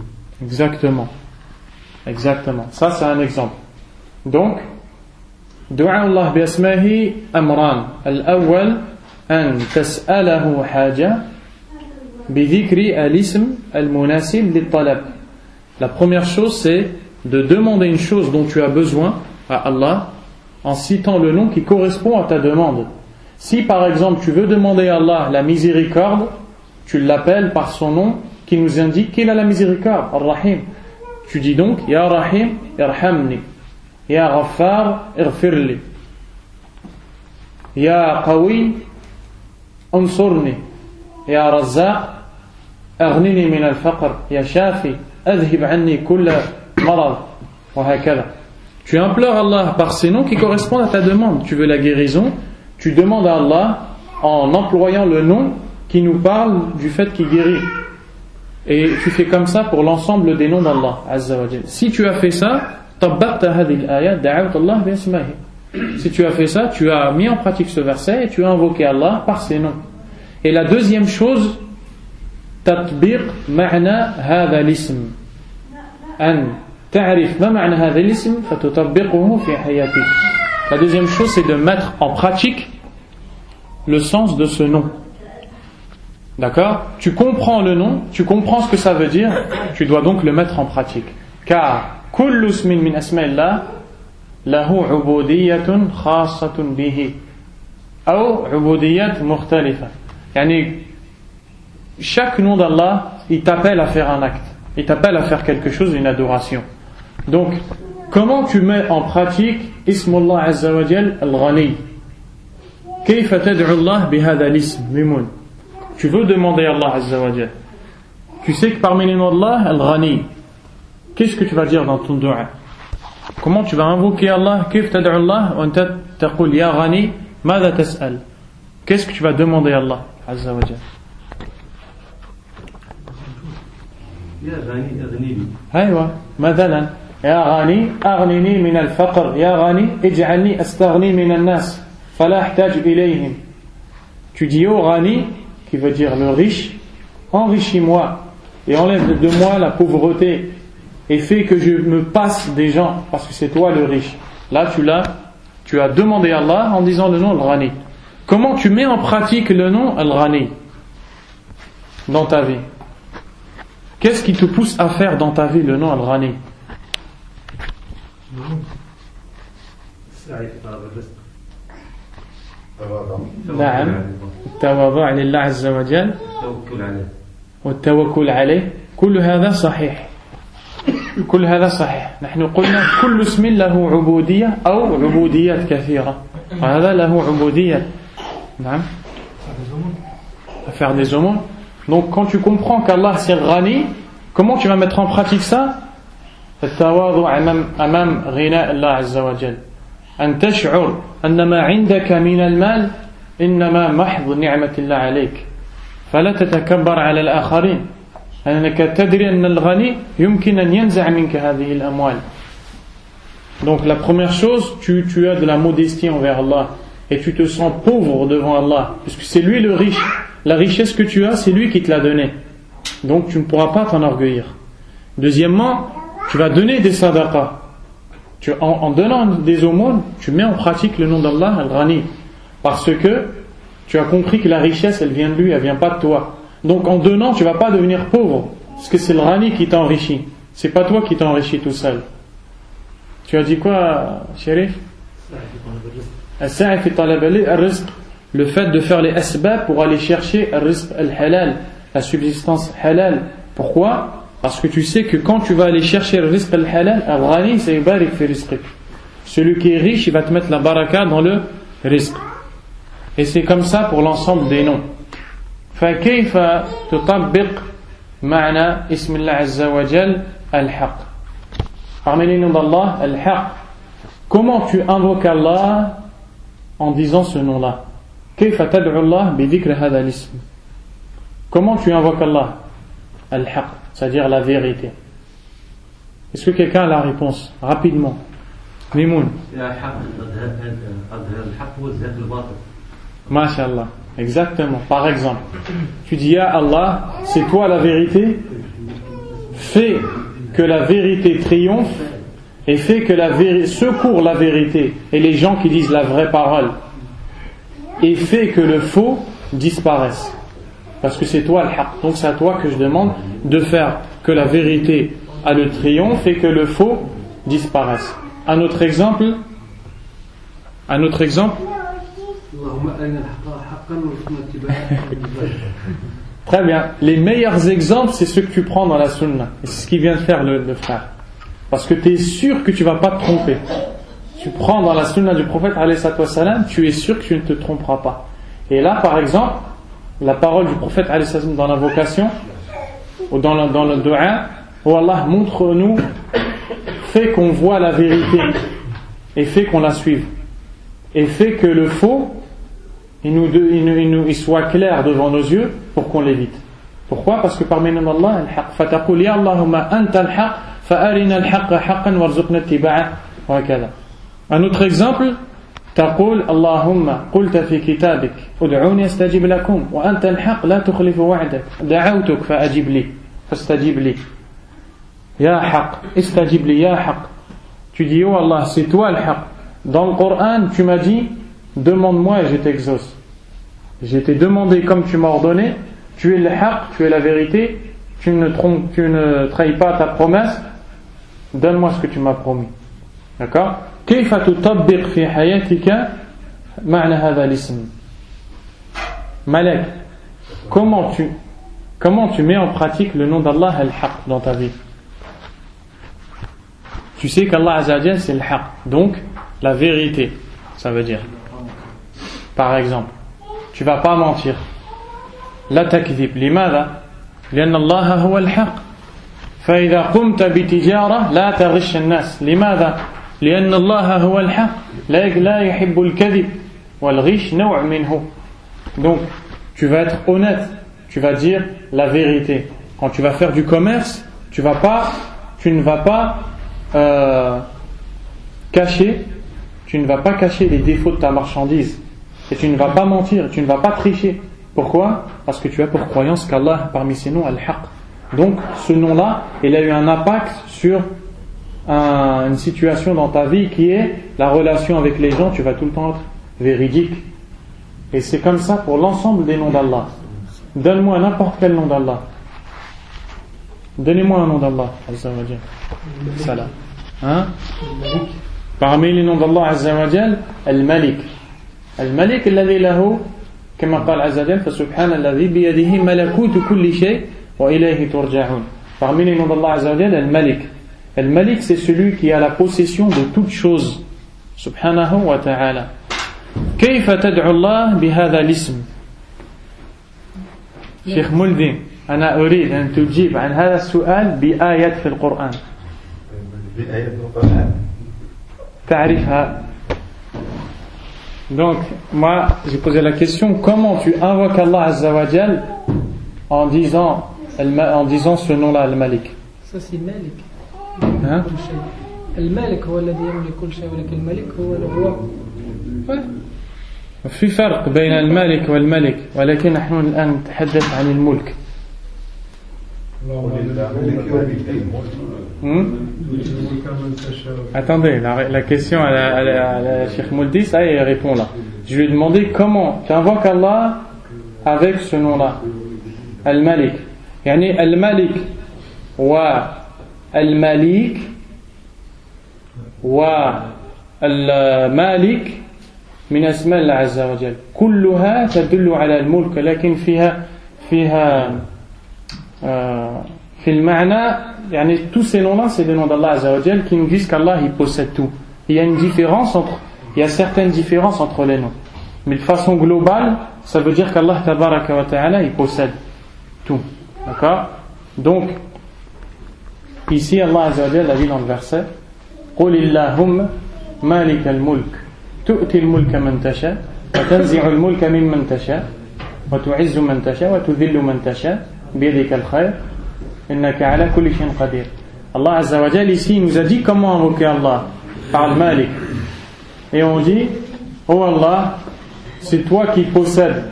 Exactement. Ça, c'est un exemple. Donc, Du'a Allah bi asma'ihi amran. Al-awwal, أن تسأله حاجة بذكر الاسم المناسب للطلب. La première chose, c'est de demander une chose dont tu as besoin à Allah en citant le nom qui correspond à ta demande. Si par exemple tu veux demander à Allah la miséricorde, tu l'appelles par son nom qui nous indique qu'il a la miséricorde, Ar-Rahim. Tu dis donc Ya Rahim, irhamni. Ya Ghaffar, irfirli. Ya Qawi, انصرني يا رزاق أغنني من الفقر يا شافي أذهب عني كل مرض وهكذا. Tu implores Allah par ces noms qui correspondent à ta demande. Tu veux la guérison, tu demandes à Allah en employant le nom qui nous parle du fait qu'il guérit. Et tu fais comme ça pour l'ensemble des noms d'Allah Azza wa Jalla. Si tu as fait ça, طبقت هذه الآيات دعوت الله باسمه. Si tu as fait ça, tu as mis en pratique ce verset et tu as invoqué Allah par ses noms. Et la deuxième chose, تطبيق معنى هذا الاسم. أن تعرف ما معنى هذا الاسم فتطبقه في حياتك. La deuxième chose, c'est de mettre en pratique le sens de ce nom. D'accord? Tu comprends le nom, tu comprends ce que ça veut dire, tu dois donc le mettre en pratique. Car كل اسم من أسماء الله له عبودية خاصة به أو عبودية مختلفة. يعني chaque nom d'Allah, il t'appelle à faire un acte, il t'appelle à faire quelque chose, une adoration. Donc, comment tu mets en pratique Ismullah Azza wa Jal Al-Ghani? كيف تدعو الله بهذا الاسم ميمون. Tu veux demander à Allah Azza wa Jal. Tu sais que parmi les noms d'Allah, Al-Ghani. Qu'est-ce que tu vas dire dans ton dua? Comment tu vas invoquer Allah? كيف تدعو الله وأنت تقول يا غني ماذا تسأل? Qu'est-ce que tu vas demander à Allah Azza wa Jal? يا غني أغنيني. أيوة مثلا يا غني أغنني من الفقر يا غني اجعلني أستغني من الناس فلا أحتاج إليهم. Tu dis au Ghani, qui veut dire le riche, enrichis-moi et enlève de moi la pauvreté et fais que je me passe des gens parce que c'est toi le riche. Là tu as demandé à Allah en disant le nom Al-Ghani. Comment tu mets en pratique le nom Al-Ghani dans ta vie? Qu'est-ce qui te pousse à faire dans ta vie le nom Al-Ghani? نعم التواضع لله عز وجل والتوكل عليه كل هذا صحيح كل هذا صحيح. نحن قلنا كل اسم له عبودية أو عبوديات كثيرة وهذا له عبودية. نعم faire des aumônes. Donc quand tu comprends qu'Allah c'est Ghani, comment tu vas mettre en pratique ça? التواضع أمام غناء الله عز وجل. أن تشعر أن ما عندك من المال إنما محض نعمة الله عليك فلا تتكبر على الآخرين أنك تدري أن الغني يمكن أن ينزع منك هذه الأموال. Donc la première chose, tu as de la modestie envers Allah et tu te sens pauvre devant Allah puisque c'est lui le riche. La richesse que tu as, c'est lui qui te l'a donnée. Donc tu ne pourras pas t'enorgueillir. Deuxièmement, tu vas donner des sadaqas. En donnant des aumônes, tu mets en pratique le nom d'Allah Al-Ghani. Parce que tu as compris que la richesse, elle vient de lui, elle vient pas de toi. Donc en donnant, tu vas pas devenir pauvre. Parce que c'est le Ghani qui t'enrichit. C'est pas toi qui t'enrichis tout seul. Tu as dit quoi, Chérif? Le fait de faire les asbab pour aller chercher al-halal, la subsistance halal. Pourquoi? Parce que tu sais que quand tu vas aller chercher le rizq al-halal, al-ghani, c'est barik fi rizqik. Celui qui est riche, il va te mettre la baraka dans le rizq. Et c'est comme ça pour l'ensemble des noms. فكيف تطبق معنى اسم الله عز وجل الحق. Parmi les noms d'Allah, al-haq. Comment tu invoques Allah en disant ce nom-là? كيف تدعو الله بذكر هذا الاسم. Comment tu invoques Allah? Al-haq, c'est-à-dire la vérité. Est-ce que quelqu'un a la réponse? Rapidement. Mimoun. Masha'Allah. Exactement. Par exemple, tu dis à Allah, c'est toi la vérité, fais que la vérité triomphe et fais que la vérité secours la vérité et les gens qui disent la vraie parole et fais que le faux disparaisse. Parce que c'est toi le haq. Donc c'est à toi que je demande de faire que la vérité a le triomphe et que le faux disparaisse. Un autre exemple. Très bien. Les meilleurs exemples, c'est ceux que tu prends dans la sunna. Et c'est ce qu'il vient de faire le frère. Parce que tu es sûr que tu ne vas pas te tromper. Tu prends dans la sunna du prophète, tu es sûr que tu ne te tromperas pas. Et là, par exemple, la parole du prophète dans l'invocation ou dans le dua, où Allah montre-nous, fait qu'on voit la vérité et fait qu'on la suive. Et fait que le faux, il soit clair devant nos yeux pour qu'on l'évite. Pourquoi? Parce que parmi nous Allah al-haq. Fataqul ya Allahumma anta al-haq fa'arina al-haqqa haqqan warzuqna ittiba'a wa hakadha. Un autre exemple, تقول اللهم قلت في كتابك ادعوني استجب لكم وأنت الحق لا تخلف وعدك دعوتك فأجب لي فاستجب لي يا حق استجب لي يا حق. Tu dis oh Allah, c'est toi le haq. Dans le Coran tu m'as dit demande-moi et je t'exauce. J'ai été demandé comme tu m'as ordonné. Tu es le haq, tu es la vérité, tu ne trahis pas ta promesse, donne-moi ce que tu m'as promis. D'accord? كيف تطبق في حياتك معنى هذا الاسم Malek, comment tu mets en pratique le nom d'Allah al-Haq dans ta vie? Tu sais qu'Allah Azza wa Jal c'est le Haq, donc la vérité, ça veut dire. Par exemple, tu vas pas mentir. La takdhib, limadha? لأن الله هو الحق. فإذا قمت بتجارة لا تغش الناس. لماذا؟ لأن الله هو الحق. لا يحب الكذب. والغش نوع منه. Donc, tu vas être honnête. Tu vas dire la vérité. Quand tu vas faire du commerce, tu ne vas pas cacher les défauts de ta marchandise. Et tu ne vas pas mentir, tu ne vas pas tricher. Pourquoi? Parce que tu as pour croyance qu'Allah, parmi ses noms, Al-Haq. Donc, ce nom-là, il a eu un impact sur une situation dans ta vie qui est la relation avec les gens. Tu vas tout le temps être véridique. Et c'est comme ça pour l'ensemble des noms d'Allah. Donne-moi n'importe quel nom d'Allah. Donnez-moi un nom d'Allah. Salam. Hein? Parmi les noms d'Allah Azza wa Jal, Al-Malik. Al-Malik, alladhi lahu, كما قال عز وجل فسبحان الذي بيده ملكوت كل شيء وإليه ترجعون. Parmi les noms d'Allah Azza wa Jal, Al-Malik. Al-Malik, c'est celui qui a la possession de toutes choses. Subhanahu wa ta'ala. كيف تدعو الله بهذا الاسم؟ شيخ ملدي أنا أريد أن تجيب عن هذا السؤال بآية في القرآن. بآية في القرآن تعرفها. Donc, moi, j'ai posé la question, comment tu invoques Allah Azza wa Jal en disant ce nom-là, Al-Malik? Ça, c'est Malik. Hein? Al-Malik, هو الذي يملك كل شيء ولكن الملك هو الرب. في فرق بين المالك والملك ولكن نحن الآن نتحدث عن الملك. Attendez, la question à la Cheikh Mouldi, ça il répond là. Je lui ai demandé comment tu invoques Allah avec ce nom-là, Al-Malik. Yani Al-Malik wa Al-Malik wa Al-Malik من أسماء الله عز وجل كلها تدل على الملك لكن فيها في المعنى يعني tous ces noms-là c'est des noms d'Allah Azza wa Jal qui nous disent qu'Allah il possède tout. Il y a certaines différences entre les noms, mais de façon globale ça veut dire qu'Allah tabaraka wa ta'ala il possède tout. D'accord? Donc ici Allah Azza wa Jal a dit dans le verset قل اللهم مالك الملك تؤتي الملك من تشاء وتنزع الملك ممن تشاء وتعز من تشاء وتذل من تشاء بيدك الخير إنك على كل شيء قدير. Allah Azza wa Jal ici nous a dit comment invoquer Allah par le Malik. Et on dit oh Allah, c'est toi qui possèdes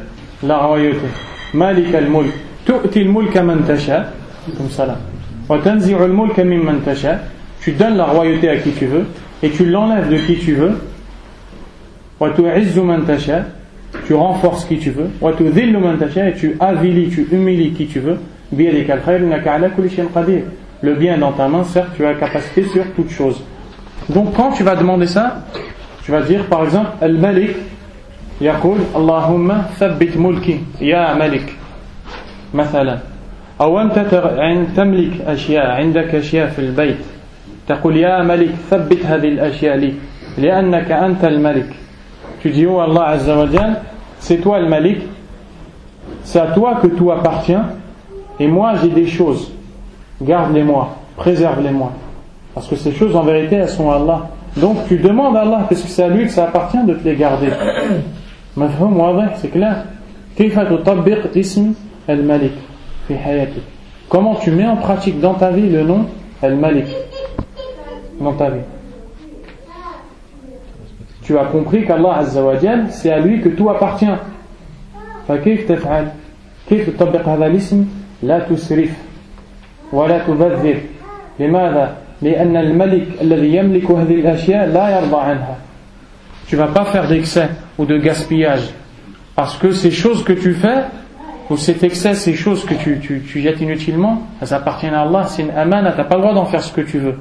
la royauté. Malik al-mulk tu'ti al-mulka man tasha comme ça là. Wa tanzi'u al-mulka mimman tasha. Tu donnes la royauté à qui tu veux et tu l'enlèves de qui tu veux. Tu renforces qui tu veux, et tu avilis, tu humilies qui tu veux. Le bien est dans ta main, certes, tu as la capacité sur toute chose. Donc, quand tu vas demander ça, tu vas dire par exemple Al-Malik, يقول اللهم ثبت ملكي يا ملك مثلا. أو أنت تملك أشياء، عندك أشياء في البيت، تقول يا ملك ثبت هذه الأشياء لي لأنك أنت الملك. Tu dis oh Allah Azza wa Jal, c'est toi le Malik, c'est à toi que tout appartient, et moi j'ai des choses, garde-les-moi, préserve-les-moi, parce que ces choses en vérité elles sont à Allah. Donc tu demandes à Allah, parce que c'est à lui que ça appartient de te les garder. Mafhum wadih, c'est clair. Kayfa tutabbiq ism al-Malik fi hayatik. Comment tu mets en pratique dans ta vie le nom al-Malik dans ta vie? Tu as compris qu'Allah Azza wa Jal, c'est à lui que tout appartient. فكيف تفعل؟ كيف تطبق هذا الاسم؟ لا تسرف ولا تبذر. لماذا؟ لأن الملك الذي يملك هذه الأشياء لا يرضى عنها. Tu vas pas faire d'excès ou de gaspillage, parce que ces choses que tu fais ou cet excès, ces choses que tu jettes inutilement, elles appartiennent à Allah. C'est une amana, tu n'as pas le droit d'en faire ce que tu veux.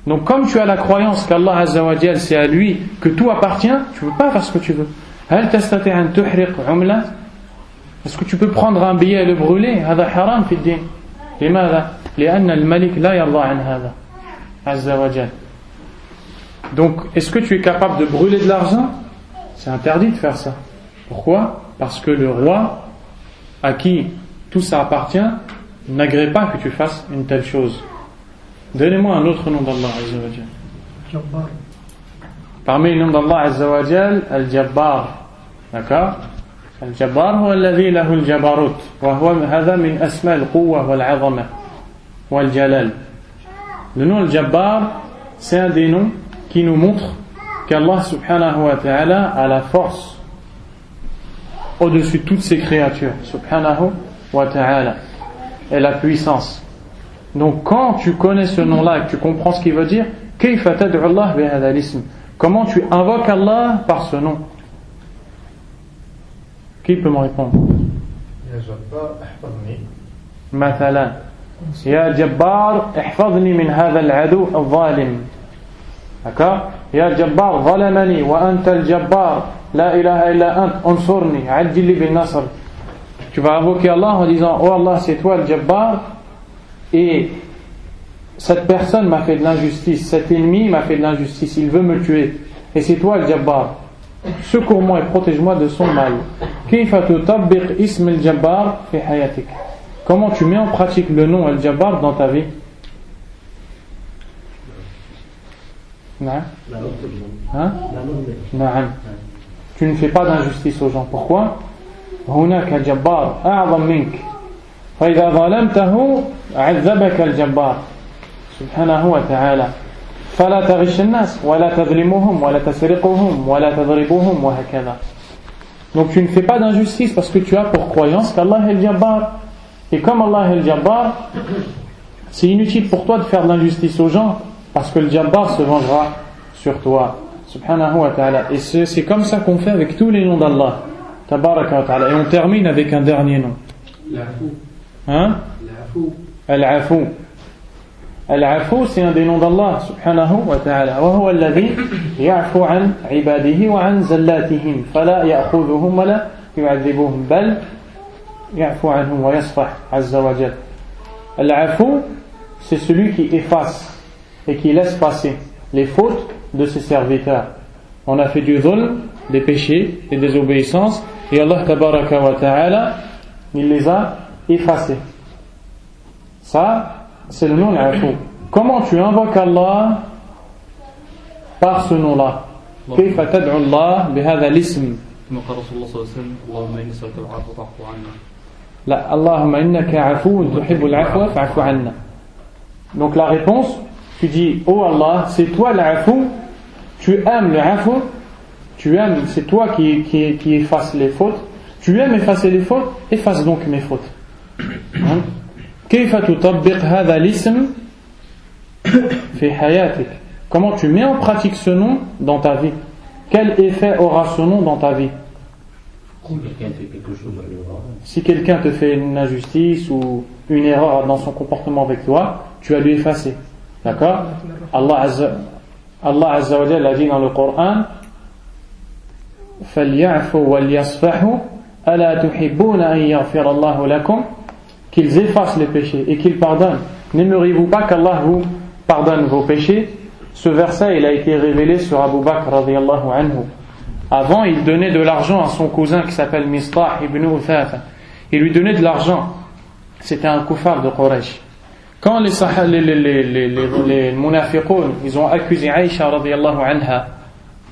Donc comme tu as la croyance qu'Allah Azza wa Jal c'est à lui que tout appartient, tu ne peux pas faire ce que tu veux. Est-ce que tu peux prendre un billet et le brûler? هذا حرام في الدين. لماذا؟ لأن الملك لا يرضى عن هذا عز وجل. Donc est-ce que tu es capable de brûler de l'argent? C'est interdit de faire ça. Pourquoi? Parce que le roi à qui tout ça appartient n'agrée pas que tu fasses une telle chose. Donnez-moi un autre nom d'Allah Azza wa Jal. Jabbar. Parmi les noms d'Allah Azza wa Jal, Al-Jabbar. D'accord? Al-Jabbar هو الذي له الجبروت وهو هذا من أسماء القوة والعظمة والجلال. Le nom Al-Jabbar, c'est un des noms qui nous montre qu'Allah subhanahu wa ta'ala a la force au-dessus de toutes ses créatures, subhanahu wa ta'ala, et la puissance. Donc quand tu connais ce nom-là et que tu comprends ce qu'il veut dire, كيف تدعو الله بهذا الاسم? Comment tu invoques Allah par ce nom? Qui peut me répondre? يا جبار احفظني مثلا يا جبار احفظني من هذا العدو الظالم. D'accord? يا جبار ظلمني وأنت الجبار لا إله إلا أنت انصرني عجل لي بالنصر. Tu vas invoquer Allah en disant oh Allah c'est toi le Jabbar et cette personne m'a fait de l'injustice, cet ennemi m'a fait de l'injustice, il veut me tuer et c'est toi le Jabbar, secours-moi et protège-moi de son mal. كيف تطبق اسم الجبار في حياتك? Comment tu mets en pratique le nom Al-Jabbar dans ta vie? Non? Hein? Non. Tu ne fais pas d'injustice aux gens. Pourquoi? هناك جبار أعظم منك فإذا ظلمته عذبك الجبار سبحانه وتعالى فلا تغش الناس ولا تظلمهم ولا تسرقهم ولا تضربهم وهكذا. Donc tu ne fais pas d'injustice parce que tu as pour croyance qu'Allah est le Jabbar. Et comme Allah est le Jabbar, c'est inutile pour toi de faire de l'injustice aux gens parce que le Jabbar se vengera sur toi. Subhanahu wa ta'ala. Et c'est comme ça qu'on fait avec tous les noms d'Allah. Tabaraka wa ta'ala. Et on termine avec un dernier nom. L'afou. Hein? Al-Afou. Al-Afou, c'est un des noms d'Allah. Subhanahu wa ta'ala. Wa huwa alladhi ya'fu an ibadihi wa an zallatihim. Fala ya'khudhuhum wa la yu'adhibuhum. Bal ya'fu anhum wa yasfah. Azza wa jal. Al-Afou, c'est celui qui efface et qui laisse passer les fautes de ses serviteurs. On a fait du dhulm, des péchés, des désobéissances, et Allah tabaraka wa ta'ala, il les a effacés. Ça, c'est le nom Al-Afou. Comment tu invoques Allah par ce nom-là? كيف تدعو الله بهذا الاسم؟ كما قال رسول الله صلى الله عليه وسلم اللهم إني أسألك العفو فاعف عنا. لا اللهم إنك عفو تحب العفو فاعف عنا. Donc la réponse, tu dis oh Allah, c'est toi l'afou, tu aimes le afou, tu aimes, c'est toi qui efface les fautes, tu aimes effacer les fautes, efface donc mes fautes. كيف تطبق هذا الاسم في حياتك? Comment tu mets en pratique ce nom dans ta vie? Quel effet aura ce nom dans ta vie? Si quelqu'un te fait une injustice ou une erreur dans son comportement avec toi, tu vas lui effacer. D'accord? Allah Azza wa Jalla a dit dans le Coran فَلْيَعْفُوا وَلْيَصْفَحُوا أَلَا تُحِبُّونَ أَنْ يَغْفِرَ اللَّهُ لَكُمْ, qu'ils effacent les péchés et qu'ils pardonnent. N'aimeriez-vous pas qu'Allah vous pardonne vos péchés? Ce verset il a été révélé sur Abu Bakr radiyallahu anhu. Avant il donnait de l'argent à son cousin qui s'appelle Mistah ibn Uthatha. Il lui donnait de l'argent. C'était un kuffar de Quraysh. Quand les munafiqoun, ils ont accusé Aïcha radiyallahu anha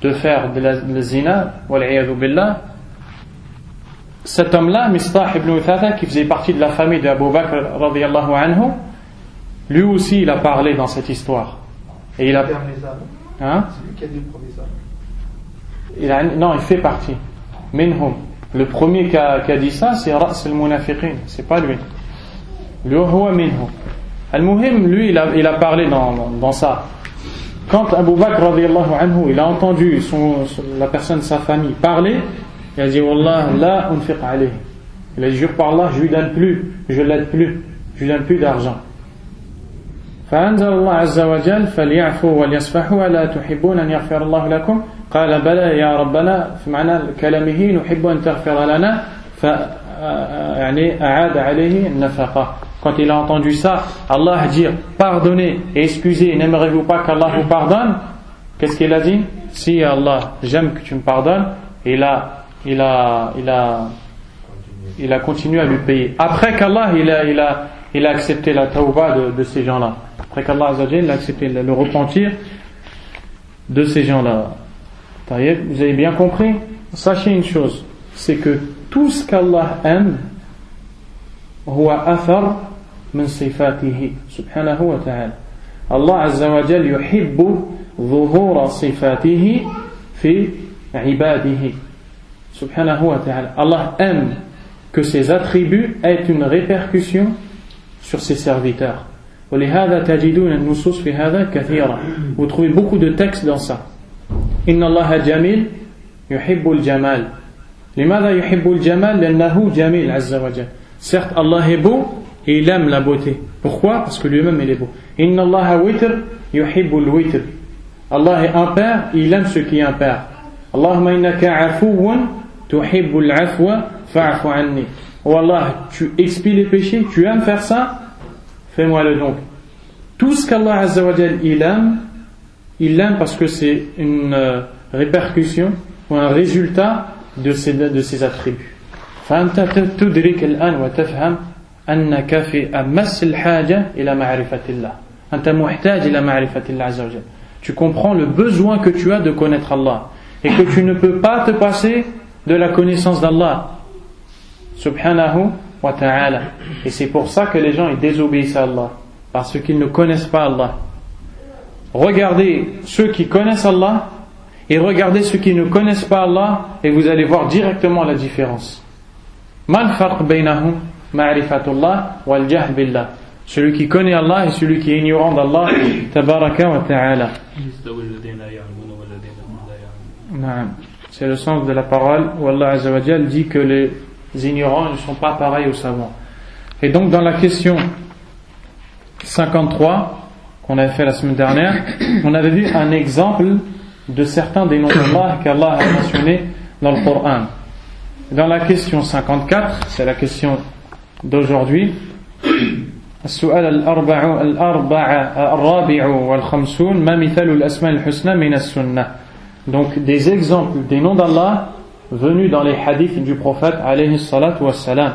de faire de la zina, wal'iyadu billah, cet homme-là, Mistah ibn Uthatha, qui faisait partie de la famille d'Abu Bakr radiyallahu anhu, lui aussi il a parlé dans cette histoire. Et il a... Hein? C'est lui qui a dit le premier ça. Non, il fait partie. Minhum. Le premier qui a dit ça, c'est Ra's al-Munafiqin. C'est pas lui. Lui, huwa minhum. Al-Muhim, lui, il a parlé dans ça. Quand Abu Bakr radiyallahu anhu, il a entendu la personne de sa famille parler, il a dit Wallah, la unfiq alayhi. Il a dit jure par Allah, je lui donne plus, je l'aide plus, je lui donne plus d'argent. فأنزل الله عز وجل فليعفوا وليصفحوا ألا تحبون أن يغفر الله لكم قال بلى يا ربنا في معنى كلامه نحب أن تغفر لنا يعني أعاد عليه النفقة. Quand il a entendu ça, Allah dire pardonnez et excusez, n'aimerez-vous pas qu'Allah vous pardonne? Qu'est-ce qu'il a dit? Si Allah, j'aime que tu me pardonnes. Et là, il a continué à lui payer. Après qu'Allah il a accepté la tawbah de ces gens-là. Après qu'Allah a accepté le repentir de ces gens-là. Vous avez bien compris? Sachez une chose, c'est que tout ce qu'Allah aime, huwa athar min sifatihi subhanahu wa ta'ala. Allah azza wa jal yuhibbu dhuhura sifatihi fi ibadihi subhanahu wa ta'ala. Allah aime que ses attributs aient une répercussion sur ses serviteurs. ولهذا تجدون النصوص في هذا كثيرا. Vous trouvez beaucoup de textes dans ça. إن الله جميل يحب الجمال. لماذا يحب الجمال؟ لأنه جميل عز وجل. Certes, Allah est beau et il aime la beauté. Pourquoi? Parce que lui-même il est beau. إن الله وتر يحب الوتر. Allah est impair, il aime ce qui est impair. اللهم إنك عفو تحب العفو فاعف عني. Oh Allah, tu expies les péchés, tu aimes faire ça, fais-moi le don. Tout ce qu'Allah Azza wa Jal il aime parce que c'est une répercussion ou un résultat de ses attributs. فأنت تدرك الآن وتفهم أنك في أمس الحاجة إلى معرفة الله. أنت محتاج إلى معرفة الله عز وجل. Tu comprends le besoin que tu as de connaître Allah et que tu ne peux pas te passer de la connaissance d'Allah subhanahu wa ta'ala. Et c'est pour ça que les gens ils désobéissent à Allah, parce qu'ils ne connaissent pas Allah. Regardez ceux qui connaissent Allah et regardez ceux qui ne connaissent pas Allah et vous allez voir directement la différence. Mal farq baynahum ma'rifatullah wal jahl billah. Celui qui connaît Allah et celui qui est ignorant d'Allah tabaraka wa ta'ala. C'est le sens de la parole où Allah Azza wa Jal dit que les ignorants ne sont pas pareils aux savants. Et donc dans la question 53 qu'on avait fait la semaine dernière, on avait vu un exemple de certains des noms d'Allah qu'Allah a mentionné dans le Coran. Dans la question 54, c'est la question d'aujourd'hui, السؤال الرابع والخمسون ما مثال الأسماء الحسنى من السنة. Donc des exemples des noms d'Allah venus dans les hadiths du prophète alayhi salatu wassalam.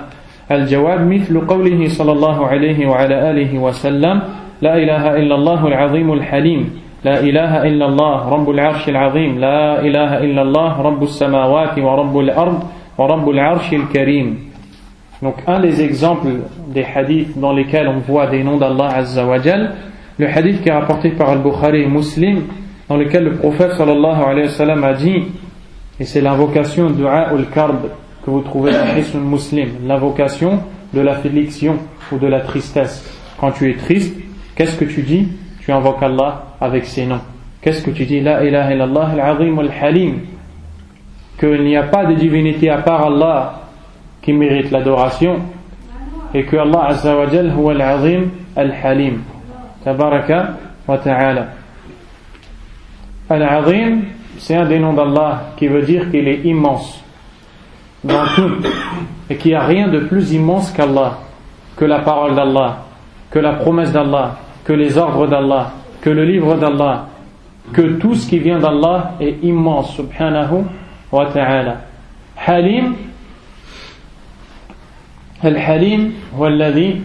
الجواب مثل قوله صلى الله عليه وعلى آله وسلم لا إله إلا الله العظيم الحليم لا إله إلا الله رب العرش العظيم لا إله إلا الله رب السماوات ورب الأرض ورب العرش الكريم. Donc un des exemples des hadiths dans lesquels on voit des noms d'Allah Azza wa Jal, le hadith qui est rapporté par Al-Bukhari et Muslim, dans lequel le prophète sallallahu alayhi wa sallam a dit, et c'est l'invocation Du'a ul-Karb que vous trouvez dans Hisn Muslim, l'invocation de l'affliction ou de la tristesse. Quand tu es triste, qu'est-ce que tu dis? Tu invoques Allah avec ses noms. Qu'est-ce que tu dis? La ilaha illallah al-azim al-halim. Qu'il n'y a pas de divinité à part Allah qui mérite l'adoration et que Allah Azza wa Jal huwa al-azim al-halim. Tabaraka wa ta'ala. Al-azim, c'est un des noms d'Allah qui veut dire qu'il est immense dans tout et qu'il n'y a rien de plus immense qu'Allah, que la parole d'Allah, que la promesse d'Allah, que les ordres d'Allah, que le livre d'Allah, que tout ce qui vient d'Allah est immense subhanahu wa ta'ala. Halim, Al-Halim huwa alladhi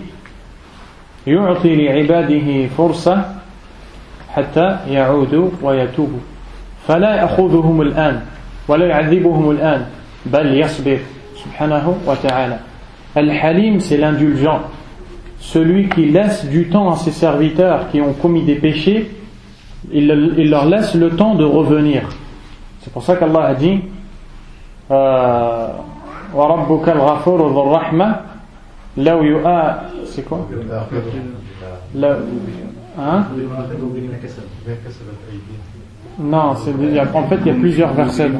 yu'ti li'ibadihi fursa حتى يعودوا ويتوبوا فلا يأخذهم الآن ولا يعذبهم الآن بل يصبر سبحانه وتعالى. Al-Halim, c'est l'indulgent, celui qui laisse du temps à ses serviteurs qui ont commis des péchés, il leur laisse le temps de revenir. C'est pour ça qu'Allah a dit وَرَبُّكَ الْغَفُورُ ذُو الرَّحْمَةِ لَوْ يُؤَا c'est quoi Hein? Non, en fait il y a plusieurs versets.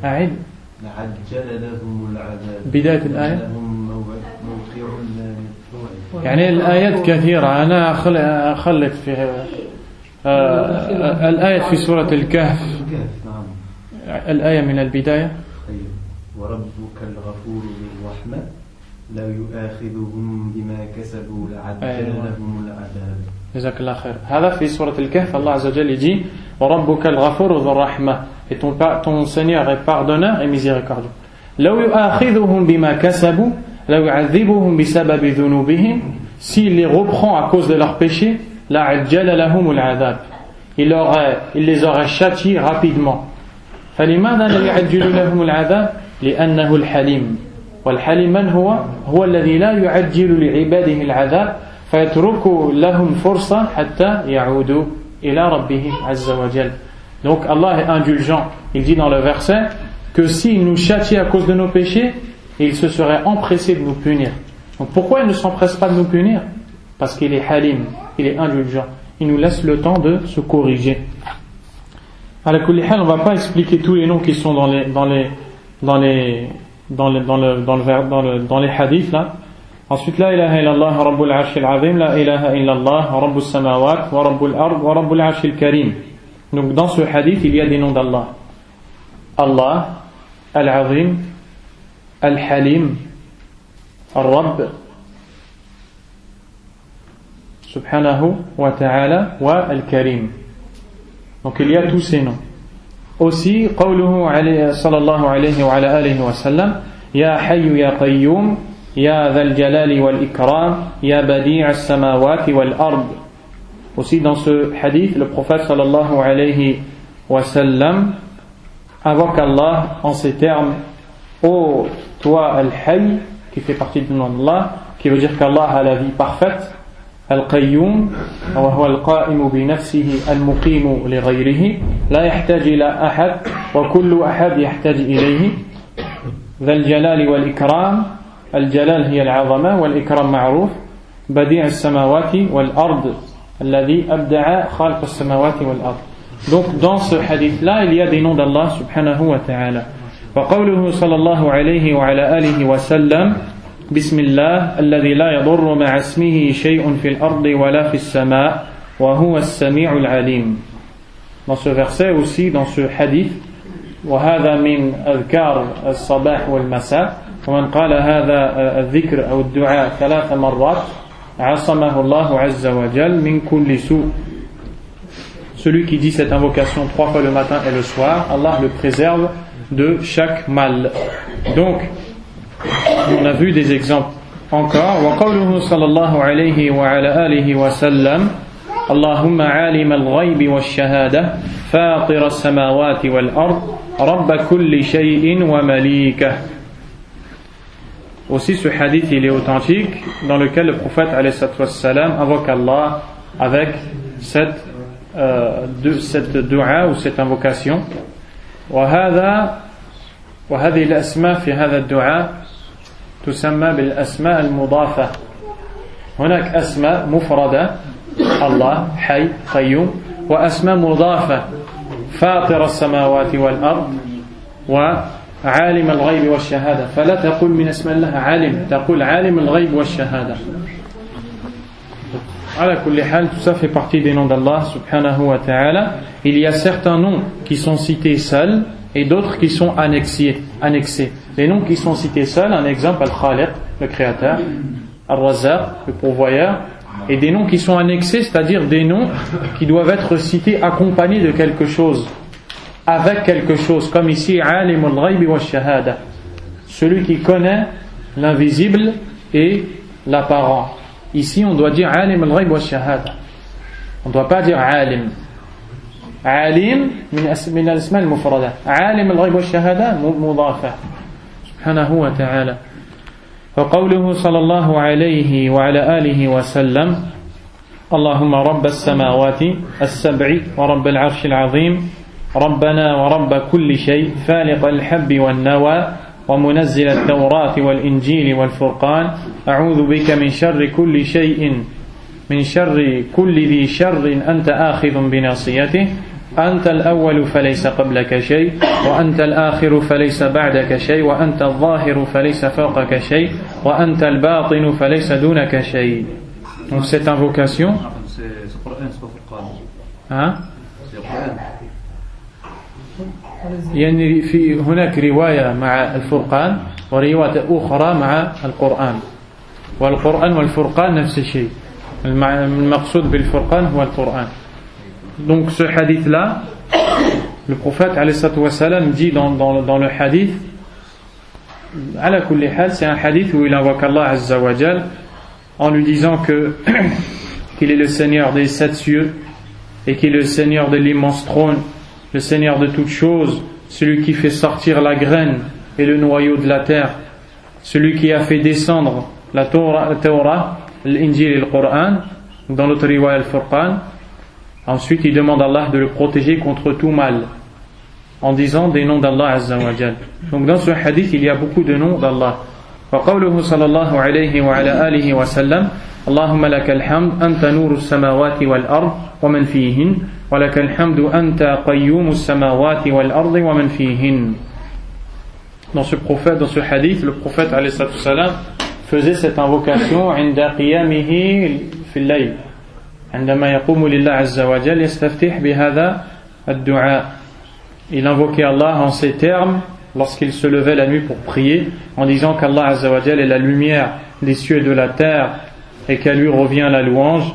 أعد بداية الآية يعني الآيات كثيرة. أنا أخلط في الآية في سورة الكهف، الآية من البداية: وربك الغفور ذو الرحمة لا يؤاخذهم بما كسبوا لعجل لهم العذاب. جزاك الله خير. هذا في سورة الكهف. Allah Azza wa Jalla dit: وربك الغفور ذو الرحمة, et ton Seigneur est pardonneur et miséricordieux. لو يؤاخذهم بما كسبوا لو يعذبهم بسبب ذنوبهم, s'il les reprend à cause de leurs péchés, لعجل لهم العذاب, il les aurait châtiés rapidement. فلماذا لا يعجل لهم العذاب؟ لأنه الحليم, والحليم من هو الذي لا يعجل لعباده العذاب فيترك لهم فرصة حتى يعودوا إلى ربهم عز وجل. Donc Allah est indulgent. Il dit dans le verset que s'il nous châtie à cause de nos péchés, il se serait empressé de nous punir. Donc pourquoi il ne s'empresse pas de nous punir? Parce qu'il est halim, il est indulgent. Il nous laisse le temps de se corriger. À la kulli hal, on ne va pas expliquer tous les noms qui sont dans les hadiths là. Ensuite, la ilaha illallah rabbul arshil azim, la ilaha illallah rabbus samawat wa rabbul ard wa rabbul arshil karim. Donc dans ce hadith, il y a des noms d'Allah. Allah, Al-Azim, Al-Halim, Al-Rabb, Subhanahu wa ta'ala, wa Al-Karim. Donc il y a tous ces noms. Aussi, قوله صلى الله عليه وعلى آله وسلم: يا حي يا قيوم يا ذا الجلال والإكرام يا بديع السماوات والأرض. Aussi dans ce hadith, le prophète sallallahu alayhi wa sallam invoque Allah en ces termes: ô toi Al-Hayy, qui fait partie du nom d'Allah, qui veut dire qu'Allah a la vie parfaite, Al-Qayyum, وهو القائم بنفسه المقيم لغيره لا يحتاج إلى أحد وكل أحد يحتاج إليه، ذا الجلال والإكرام، الجلال هي العظمة والإكرام معروف، بديع السماوات والأرض الذي أبدع خالق السماوات والأرض. Donc dans ce hadith là il y a des noms d'Allah subhanahu wa ta'ala. وقوله صلى الله عليه وعلى آله وسلم: بسم الله الذي لا يضر مع اسمه شيء في الأرض ولا في السماء وهو السميع العليم. Dans ce verset aussi, dans ce hadith: وهذا من أذكار الصباح والمساء ومن قال هذا الذكر أو الدعاء 3 مرات عصمه الله عز وجل من كل سوء. Celui qui dit cette invocation 3 fois le matin et le soir, Allah le préserve de chaque mal. Donc on a vu des exemples encore. وقوله صلى الله عليه وعلى آله وسلم: اللهم عالم الغيب والشهادة فاطر السماوات والأرض رب كل شيء ومليكه. Aussi ce hadith il est authentique, dans lequel le prophète alayhi wassalam invoque Allah avec cette dua ou cette invocation. وهذه الأسماء في هذا الدعاء تسمى بالأسماء المضافة. هناك أسماء مفردة: الله حي قيوم، وأسماء مضافة: فاطر السماوات والأرض وعالم الغيب والشهادة. فلا تقول من اسم الله عالم، تقول عالم الغيب والشهادة. على كل حال, tout ça fait partie des noms d'Allah subhanahu wa ta'ala. Il y a certains noms qui sont cités seuls et d'autres qui sont annexés. Les noms qui sont cités seuls, un exemple: Al-Khaliq, le créateur, Al-Razzaq, le pourvoyeur, et des noms qui sont annexés, c'est-à-dire des noms qui doivent être cités accompagnés de quelque chose, avec quelque chose, comme ici Alimul Ghaybi wa Shahada, celui qui connaît l'invisible et l'apparent. Ici on doit dire Alimul Ghaybi wa Shahada, on ne doit pas dire Alim. عالم من الاسماء المفردة، عالم الغيب والشهادة مضافة سبحانه وتعالى. وقوله صلى الله عليه وعلى آله وسلم: اللهم رب السماوات السبع ورب العرش العظيم ربنا ورب كل شيء فالق الحب والنوى ومنزل التوراة والإنجيل والفرقان أعوذ بك من شر كل شيء من شر كل ذي شر أنت آخذ بناصيته أنت الأول فليس قبلك شيء وأنت الآخر فليس بعدك شيء وأنت الظاهر فليس فوقك شيء وأنت الباطن فليس دونك شيء. Donc cette invocation, C'est Coran, c'est pas Furqan. hein, C'est Coran. يعني في هناك رواية مع الفرقان ورواية أخرى مع القرآن. والقرآن والفرقان نفس الشيء. المقصود بالفرقان هو القرآن. Donc ce hadith là, le prophète alayhi salatu wa salam dit dans le hadith, ala kulli hal, c'est un hadith où il invoque Allah azza wa jal en lui disant qu'il est le Seigneur des 7 cieux et qu'il est le Seigneur de l'immense trône, le Seigneur de toutes choses, celui qui fait sortir la graine et le noyau de la terre, celui qui a fait descendre la Torah, l'Injil et le Coran, dans l'autre riwaya al-Furqan. Ensuite il demande à Allah de le protéger contre tout mal en disant des noms d'Allah azza wa jal. Donc dans ce hadith il y a beaucoup de noms d'Allah. وقوله صلى الله عليه وعلى آله وسلم اللهم لك الحمد أنت نور السماوات والأرض ومن فيهن ولك الحمد أنت قيوم السماوات والأرض ومن فيهن. Dans ce hadith, le prophète alayhi salatu wa salam faisait cette invocation عند قيامه في الليل عندما يقوم لله عز وجل يستفتح بهذا الدعاء. Il invoquait Allah en ces termes lorsqu'il se levait la nuit pour prier, en disant qu'Allah Azza wa Jal est la lumière des cieux et de la terre et qu'à lui revient la louange.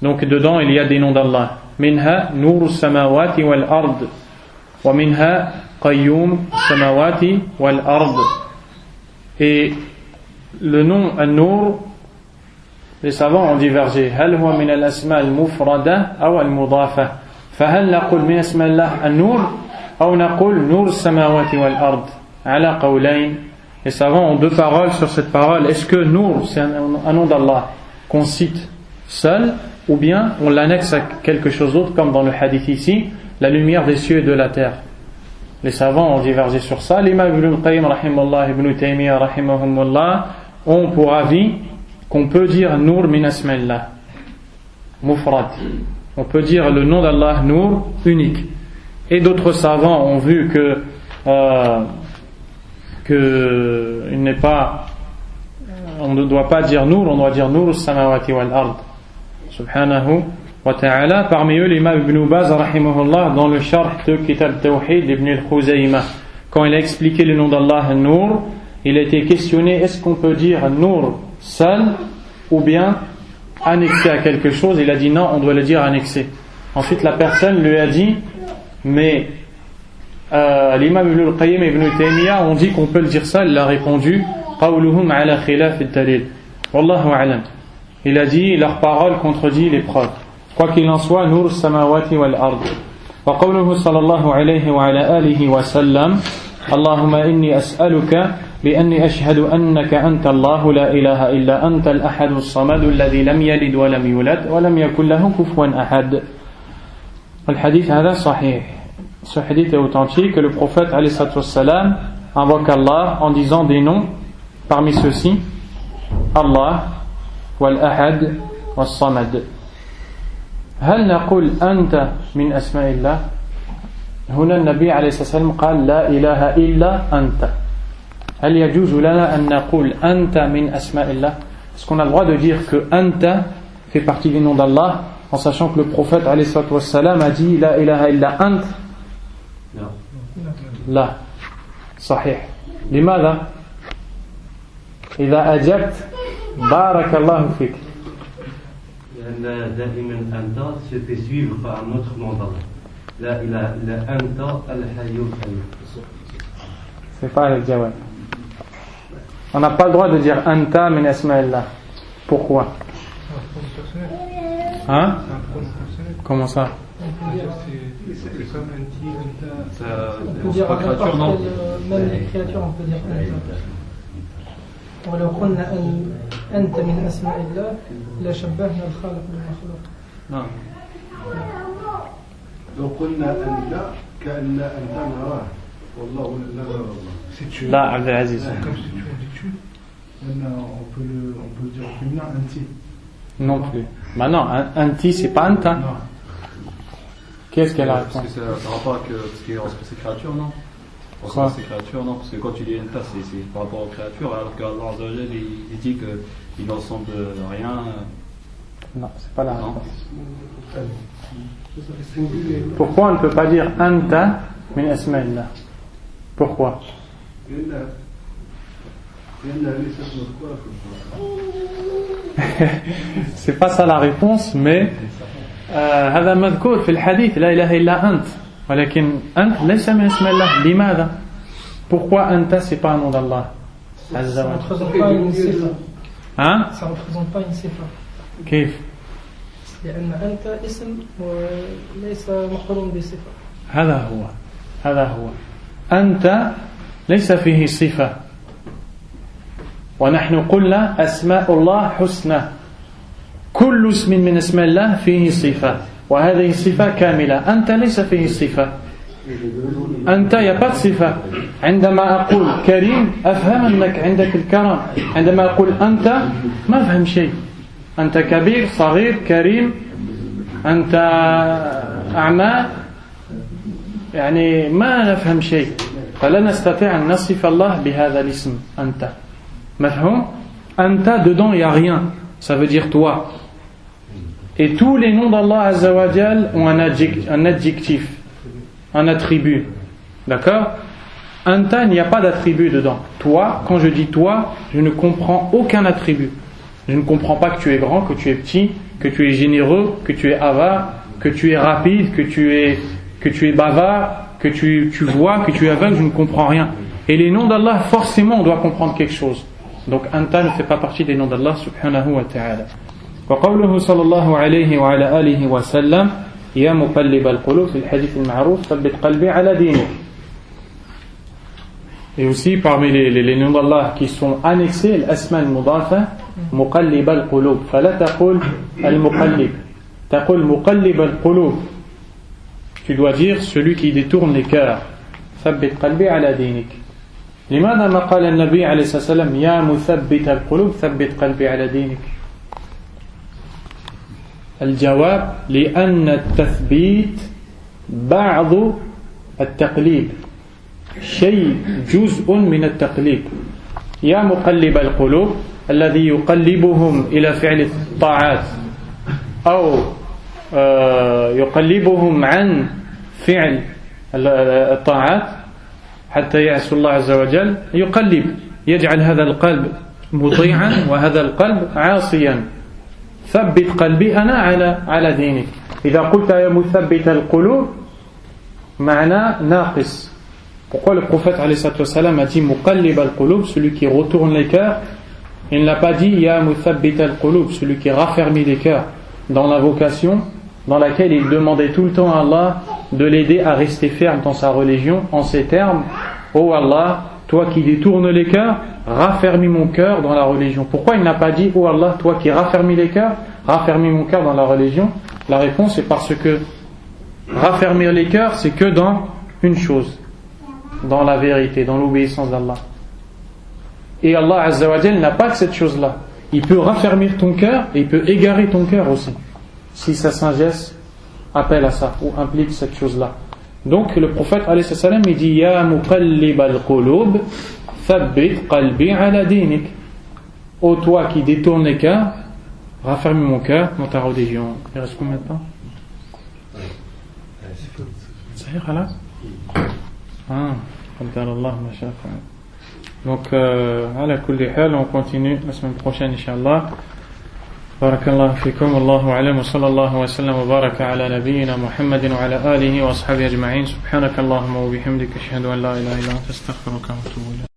Donc dedans il y a des noms d'Allah. Minha nuru samawati wal ard wa minha qayyum samawati wal ard. Et le nom An-Nur, les savants ont divergé. هل هو من الأسماء المفردة أو المضافة؟ فهل نقول من أسماء الله النور أو نقول نور السماوات والأرض؟ على قولين. Les savants ont deux paroles sur cette parole. Est-ce que Nour c'est un nom d'Allah qu'on cite seul, ou bien on l'annexe à quelque chose d'autre, comme dans le hadith ici, la lumière des cieux et de la terre? Les savants ont divergé sur ça. L'imam Ibn al-Qayyim rahimahullah, Ibn Taymiyyah rahimahumullah ont pour avis qu'on peut dire Nour min asma'illah mufrad. On peut dire le nom d'Allah Nour unique. Et d'autres savants ont vu que il n'est pas, on ne doit pas dire Nour, on doit dire Nour as-samawati wal ard subhanahu wa ta'ala. Parmi eux l'imam Ibn Baz rahimahullah dans le sharh de Kitab Tawhid d'Ibn al-Khuzaymah, quand il a expliqué le nom d'Allah Nour, il a été questionné, est-ce qu'on peut dire Nour seul ou bien annexé à quelque chose? Il a dit non, on doit le dire annexé. Ensuite la personne lui a dit, mais l'imam Ibn al-Qayyim et Ibn Taymiyyah ont dit qu'on peut le dire ça. Il a répondu qawluhum ala khilaf al-dalil wallahu a'lam. Il a dit leur parole contredit les preuves. Quoi qu'il en soit, nur samawati wal ard. Wa qawluhu sallallahu alayhi wa ala alihi wa sallam Allahumma inni as'aluka بأني أشهد أنك أنت الله لا إله إلا أنت الأحد الصمد الذي لم يلد ولم يولد ولم يكن له كفوا أحد. الحديث هذا صحيح. Ce hadith est authentique. Le prophète alayhi salatu wassalam invoque Allah en disant des noms parmi ceux-ci Allah wal ahad wal samad. هل نقول أنت من أسماء الله؟ هنا النبي عليه الصلاة والسلام قال لا إله إلا أنت. هل يجوز لنا أن نقول أنت من أسماء الله؟ Est-ce qu'on a le droit de dire que Anta fait partie du nom d'Allah en sachant que le prophète alayhi salatu wassalam a dit La ilaha illa Ant? لا صحيح. لماذا؟ إذا أجبت بارك الله فيك. لأن دائما أنت se fait suivre par un autre nom d'Allah. لا إله إلا أنت الحي القيوم. C'est pas le jawab. On n'a pas le droit de dire Anta min asma'illah. Pourquoi? Hein? Comment ça? On peut dire même les créatures, on peut dire Anta. ولو قلنا أنت من أسماء الله لشبهنا الخالق بالمخلوق. نعم. لو قلنا أنت كأن أنت نراه والله لا نرى الله. لا عبد العزيز. On peut dire au féminin anti. Non plus. Bah non, anti c'est pas Anta. Non. Qu'est-ce qu'elle a répondu? Parce que ça n'a rapport avec ce qui est en ces créatures, non? Pour ça, ces créatures, non, parce que quand tu dis Anta, c'est par rapport aux créatures, alors qu'Allah Azza wa Jal, il dit qu'il n'en semble rien. Non, c'est pas la réponse. Pourquoi on ne peut pas dire Anta min asma'illah? Pourquoi? C'est pas ça la réponse, mais هذا مذكور في الحديث لا إله إلا أنت ولكن أنت ليس من اسم الله. لماذا? Pourquoi Anta c'est pas un nom d'Allah Azza wa Jalla? Ça ne représente pas une sifa. Hein? Ça ne représente pas une sifa. كيف؟ لأن أنت اسم وليس مقرون بصفة. هذا هو أنت ليس فيه صفة، ونحن قلنا أسماء الله حسنى، كل اسم من اسماء الله فيه صفة، وهذه الصفة كاملة. أنت ليس فيه صفة، أنت يا صفة. عندما أقول كريم أفهم أنك عندك الكرم، عندما أقول أنت ما أفهم شيء. أنت كبير صغير كريم، أنت أعمى، يعني ما نفهم شيء. فلا نستطيع أن نصف الله بهذا الاسم أنت. مفهوم؟ أنت dedans il n'y a rien, ça veut dire toi. Et tous les noms d'Allah Azza wa Jal ont un adjectif, un attribut. D'accord? Anta, il n'y a pas d'attribut dedans. Toi, quand je dis toi, je ne comprends aucun attribut. Je ne comprends pas que tu es grand, que tu es petit, que tu es généreux, que tu es avare, que tu es rapide, que tu es bavard, que tu vois, que tu es aveugle. Je ne comprends rien. Et les noms d'Allah, forcément, on doit comprendre quelque chose. Donc Anta ne fait pas partie des noms d'Allah subhanahu wa ta'ala. وقوله صلى الله عليه وعلى آله وسلم يا مقلب القلوب في الحديث المعروف ثبت قلبي على دينك. Et aussi parmi les noms d'Allah qui sont annexés, l'asma al-mudafa, muqallib al-qulub. فلا تقول المقلب، تقول مقلب القلوب. Tu dois dire celui qui détourne les cœurs. ثبت قلبي على دينك. لماذا ما قال النبي عليه الصلاة والسلام يا مثبت القلوب ثبت قلبي على دينك؟ الجواب لأن التثبيت بعض التقليب، شيء جزء من التقليب. يا مقلب القلوب الذي يقلبهم إلى فعل الطاعات أو يقلبهم عن فعل الطاعات حتى يعصوا الله عز وجل، يقلب، يجعل هذا القلب مطيعا وهذا القلب عاصيا. ثبت قلبي أنا على دينك. إذا قلت يا مثبت القلوب معنى ناقص. Pourquoi le prophète alayhi salatu wassalam a dit muqallib al-qulub, celui qui retourne les cœurs? Il ne l'a pas dit ya muthabbit al-qulub, celui qui raffermit les cœurs, dans la vocation dans laquelle il demandait tout le temps à Allah de l'aider à rester ferme dans sa religion, en ces termes: oh Allah, toi qui détournes les cœurs, raffermis mon cœur dans la religion. Pourquoi il n'a pas dit oh Allah, toi qui raffermis les cœurs, raffermis mon cœur dans la religion? La réponse est parce que raffermir les cœurs, c'est que dans une chose, dans la vérité, dans l'obéissance d'Allah. Et Allah Azza wa Jal n'a pas que cette chose-là. Il peut raffermir ton cœur et il peut égarer ton cœur aussi, si sa sagesse appelle à ça ou implique cette chose-là. Donc le prophète alayhi salam, il dit ya muqallib al-qulub thabbit qalbi ala dinik. Ô toi qui détourne les cœurs, raffermis mon cœur dans ta religion. Il reste combien de temps? Ça y est là? Donc ala kulli hal, on continue la semaine prochaine inshallah. Barakallahu fikum, wallahu a'lam, wa sallallahu wa sallam wa baraka ala nabiyyina Muhammadin wa ala alihi wa ashabihi ajma'in. Subhanakallahumma wa bihamdika ashhadu an la ilaha illa anta astaghfiruka wa atubu ilayk.